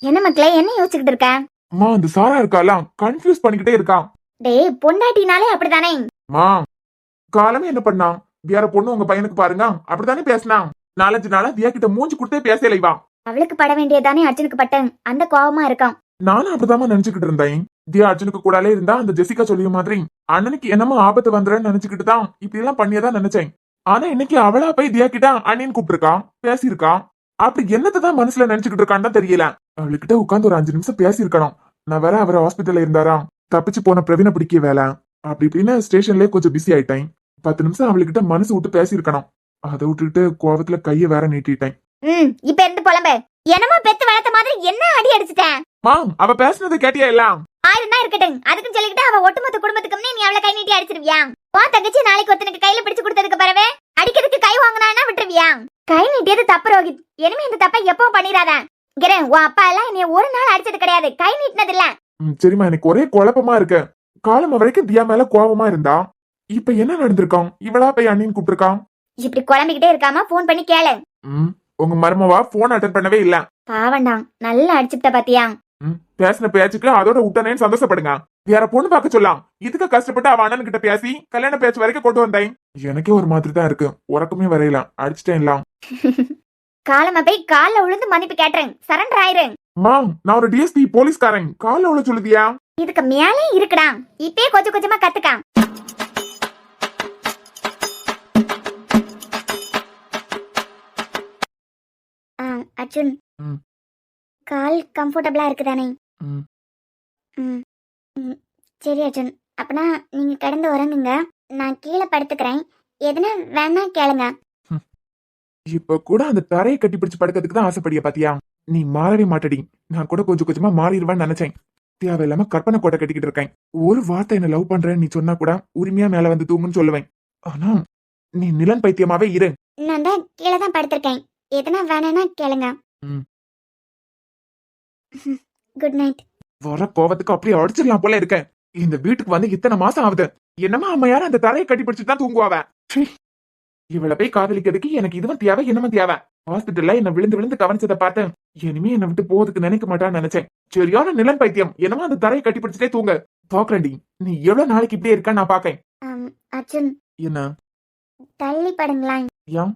என்ன மக்களே என்ன யோசிச்சுக்கிட்டு இருக்க? அம்மா அந்த சாரா இருக்காலாம் கன்ஃபியூஸ் பண்ணிக்கிட்டே இருக்கான். டேய் பொண்டாட்டினாலே அப்படிதானே. மா காலமே என்ன பண்ணான்? வேற பொண்ணு உங்க பையனுக்கு பாருங்க அப்படித்தானே பேசினான். 4-5 நாளா தியா கிட்ட மூஞ்சி கொடுத்தே பேசல. இவா அவளுக்கு பட வேண்டியதானே அர்ஜுனுக்கு பட்டன் அந்த கோவமா இருக்கான். நானும் அப்படிதாமா நினைச்சுக்கிட்டு இருந்தேன். தியா அர்ஜுனுக்கு கூடாலே இருந்தா அந்த ஜெசிகா சொல்லிய மாதிரி அண்ணனுக்கு என்னமோ ஆபத்து வந்துறேன்னு நினைச்சுக்கிட்டு தான் இப்படி எல்லாம் பண்ணியதான் நினைச்சேன். ஆனா இன்னைக்கு அவளா போய் தியா கிட்ட அண்ணின்னு கூப்பிட்டுருக்கான், பேசியிருக்கான். அப்படி என்னதான் மனசுல நினைச்சுக்கிட்டு இருக்கான்னு தான் தெரியல. அவளுக்கிட்ட உட்காந்து ஒரு 5 நிமிஷம் பேசியிருக்கணும். நான் வேற அவர் ஹாஸ்பிட்டல்ல இருந்தாரா, தப்பிச்சு போன பிரவீனை பிடிக்க வேலை அப்படி இப்படின்னு ஸ்டேஷன்லயே கொஞ்சம் பிஸி ஆயிட்டேன். 10 நிமிஷம் அவளுக்கிட்ட மனசு விட்டு பேசியிருக்கணும். அதை விட்டுக்கிட்டு கோவத்துல கைய வேற நீட்டிட்டேன். இப்ப இருந்து புலம்பு. என்னமோ பெத்து வளர்த்த மாதிரி என்ன அடி அடிச்சுட்டேன். அவ பேசுனது கேட்டியா எல்லாம்? 1000 தான் இருக்கட்டும். அதுக்குன்னு சொல்லிக்கிட்டு அவ ஒட்டுமொத்த குடும்பத்துக்குமே நீ அவளை கை நீட்டி அடிச்சிருவியா? உன் தங்கச்சி நாளைக்கு ஒருத்தனுக்கு கையில பிடிச்சு கொடுத்ததுக்கு பிறவே அடிக்கிறதுக்கு கை வாங்கினா விட்டுருவியா? கை நீட்டியது தப்பு ரோஹித். இனிமே இந்த தப்பை எப்பவும் பண்ணிடாத. கிரண், உன் அப்பா எல்லாம் என்னைய ஒரு நாள் அடிச்சது கிடையாது, கை நீட்டினது இல்ல. சரிம்மா, எனக்கு ஒரே குழப்பமா இருக்கு. காலம் வரைக்கும் தியா மேல கோபமா இருந்தா, இப்ப என்ன நடந்திருக்கான்? இவளா போய் அண்ணின்னு கூப்பிட்டுருக்கான். இப்படி குழம்பிக்கிட்டே இருக்காம போன் பண்ணி கேளு. உங்க மருமவா போன் அட்டன் பண்ணவே இல்ல. பாவண்டா, நல்லா அடிச்சுட்ட பாத்தியா? பேசின பேச்சுக்கு அதோட விட்டனேன்னு சந்தோஷப்படுங்க. வேற பொண்ணு பார்க்க சொல்லலாம். இதுக்கு கஷ்டப்பட்டு அவ அண்ணன் கிட்ட பேசி கல்யாண பேச்சு வரைக்கும் கொண்டு வந்தேன். எனக்கே ஒரு மாதிரி தான் இருக்கு. உறக்கமே வரையல, அடிச்சிட்டேன் எல்லாம். காலமா போய் கால்ல விழுந்து மன்னிப்பு கேட்டுறேன், சரண்டர் ஆயிரும். நான் ஒரு டிஎஸ்பி போலீஸ்காரன். கால உள்ள சொல்லுதியா? இதுக்கு மேலே இருக்குடா, இப்பே கொஞ்சம் கொஞ்சமா கத்துக்கா. அர்ஜுன், கால் கம்ஃபர்டபுளா இருக்குதானே? சரி அர்ஜுன், அப்பனா நீங்க கடந்து உறங்குங்க, நான் கீழே படுத்துக்கிறேன். எதுனா வேணா கேளுங்க. இப்ப கூட அந்த தரையை கட்டி பிடிச்சு படுக்கிறதுக்கு தான் ஆசைப்படிய பாத்தியா? நீ மாறவே மாட்டடி. நான் கூட கொஞ்சம் கொஞ்சமா மாறிடுவேன்னு நினைச்சேன். தேவையில்லாம கற்பனை கோட்டை கட்டிக்கிட்டு இருக்கேன். ஒரு வார்த்தை என்ன லவ் பண்றேன்னு நீ சொன்னா கூட உரிமையா மேல வந்து தூங்குன்னு சொல்லுவேன். ஆனா நீ நிலன் பைத்தியமாவே இரு. நான் தான் கீழே தான் படுத்திருக்கேன், எதுனா வேணா கேளுங்க. Good night. வர கோவத்துக்கு அப்படியே அடிச்சிடலாம் போல இருக்கேன். இந்த வீட்டுக்கு வந்து இத்தனை மாசம் ஆகுது. என்னமா அம்மா யாரும் அந்த தரையை கட்டி பிடிச்சிட்டு தான் தூங்குவாவ. இவளை போய் காதலிக்கிறதுக்கு எனக்கு இதுவும் தேவை, என்னமும் தேவை. ஹாஸ்பிட்டல்ல என்ன விழுந்து விழுந்து கவனிச்சதை பார்த்தேன். இனிமே என்னை விட்டு போறதுக்கு நினைக்க மாட்டான்னு நினைச்சேன். சரியான நிலன் பைத்தியம். என்னமா அந்த தரையை கட்டி பிடிச்சிட்டே தூங்க பாக்குறேன்டி. நீ எவ்வளவு நாளைக்கு இப்படியே இருக்க நான் பாக்கேன். அர்ஜுன், என்ன தள்ளி படுங்களா? ஏன்?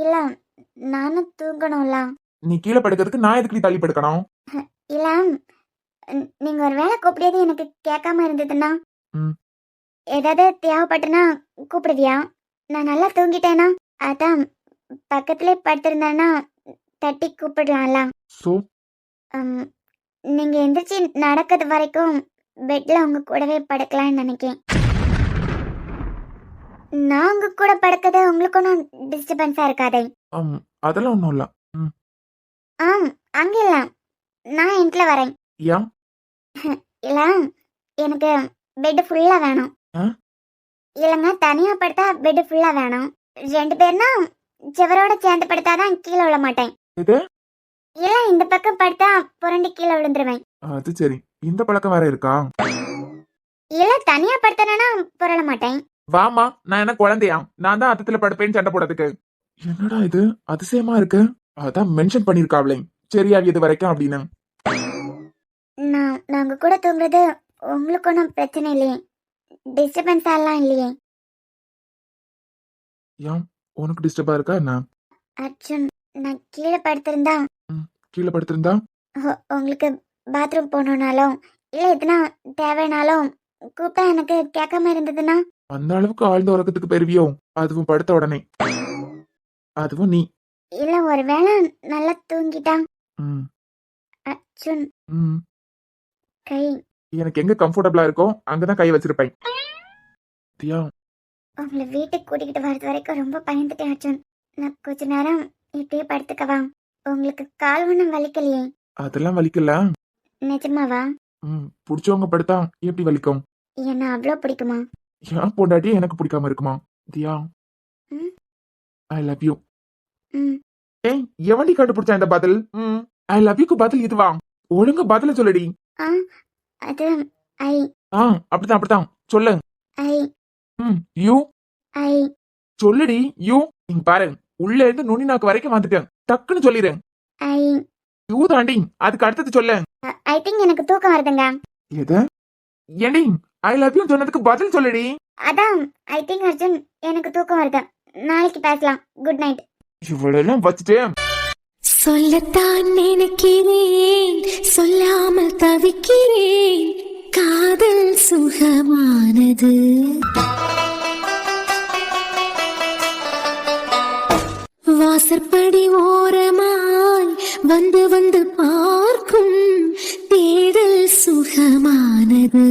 இல்ல, நானும் தூங்கணும்ல. நீ கீழே படுக்கிறதுக்கு நான் எதுக்கு தள்ளி படுக்கணும்? இல்ல, நீங்க ஒரு வேலை கூப்பிடியது எனக்கு கேட்காம இருந்ததுன்னா, ஏதாவது தேவைப்பட்டுனா கூப்பிடுவியா? நான் நல்லா தூங்கிட்டேனா, அதான் பக்கத்திலே படுத்திருந்தேன்னா தட்டி கூப்பிடலாம்ல. சோ நீங்க எந்திரிச்சு நடக்கிறது வரைக்கும் பெட்ல உங்க கூடவே படுக்கலாம்னு நினைக்கிறேன். நான் உங்க கூட படுக்கிறது உங்களுக்கு ஒன்றும் டிஸ்டர்பன்ஸா இருக்காதே? அதெல்லாம் ஒண்ணும் இல்ல. அங்க இல்ல, நான் என்ட்ல வரேன். ஏன்? இல்ல, எனக்கு பெட் ஃபுல்லா வேணும். இல்லங்க, தனியா படுத்தா பெட் ஃபுல்லா வேணும். 2 பேர்னா செவரோட சேர்ந்து படுத்தாதான் கீழே விழ மாட்டேன். இல்ல, இந்த பக்கம் படுத்தா புரண்டு கீழே விழுந்துருவேன். அது சரி, இந்த பழக்கம் வேற இருக்கா? இல்ல, தனியா படுத்தனா புரள மாட்டேன். வாமா, நான் என்ன குழந்தையா? நான் தான் அத்தத்துல படுப்பேன்னு சண்டை போடுறதுக்கு. என்னடா இது அதிசயமா இருக்கு. அதான் மென்ஷன் பண்ணிருக்காவளே, சரியா இது வரைக்கும் அப்படின்னு. நான் உங்க கூட தூங்குறது உங்களுக்கு ஒன்றும் பிரச்சனை இல்லையே, டிஸ்டர்பன்ஸ் எல்லாம் இல்லையே? ஏன், உனக்கு டிஸ்டர்பா இருக்கா என்ன? அர்ஜுன், நான் கீழே படுத்திருந்தா கீழே படுத்திருந்தா உங்களுக்கு பாத்ரூம் போகணும்னாலும் இல்ல எதுனா தேவைனாலும் கூப்பிட்டா எனக்கு கேட்காம இருந்ததுன்னா? அந்த அளவுக்கு ஆழ்ந்த உறக்கத்துக்கு பெறுவியோ? அதுவும் படுத்த உடனே? அதுவும் நீ? இல்ல, ஒரு வேளை நல்லா தூங்கிட்டா? அர்ஜுன், கை எனக்கு எங்க கம்ஃபர்டபுளா இருக்கோ அங்கதான் கை வச்சிருப்பேன். தியா, உங்களை வீட்டுக்கு கூட்டிகிட்டு வர்றது வரைக்கும் ரொம்ப பயந்துட்டேன் அர்ஜுன். நான் கொஞ்ச நேரம் இப்படியே படுத்துக்கவா? உங்களுக்கு கால் ஒன்றும் வலிக்கலையே? அதெல்லாம் வலிக்கல. நிஜமாவா? புடிச்சவங்க படுத்தா எப்படி வலிக்கும்? என்ன அவ்வளோ பிடிக்குமா? ஏன் பொண்டாட்டி எனக்கு பிடிக்காம இருக்குமா? தியா, ஐ லவ் யூ. ஏய், எவண்டி கண்டுபிடிச்சா இந்த பதில்? ஐ லவ் யூக்கு பதில் இதுவா? ஒழுங்க பதில சொல்லடி. அது ஐ. அப்படிதான் அப்படிதான் சொல்லு. ஐ. யூ. ஐ. சொல்லுடி யூ. நீங்க பாரு, உள்ள இருந்து நுனி நாக்கு வரைக்கும் வந்துட்டேன். டக்குன்னு சொல்லிடு. ஐ. யூ தாண்டி, அதுக்கு அடுத்தது சொல்லு. ஐ திங்க் எனக்கு தூக்கம் வருதுங்க. எது? ஏண்டி ஐ லவ் யூ சொன்னதுக்கு பதில் சொல்லுடி. அதான் ஐ திங்க் அர்ஜுன் எனக்கு தூக்கம் வருது. நாளைக்கு பேசலாம். Good night. இவ்வளவு வச்சுட்டு சொல்லத்தான் நினைக்கிறேன், சொல்லாமல் தவிக்கிறேன். காதல் சுகமானது. வாசற்படி ஓரமாய் வந்து வந்து பார்க்கும் தேடல் சுகமானது.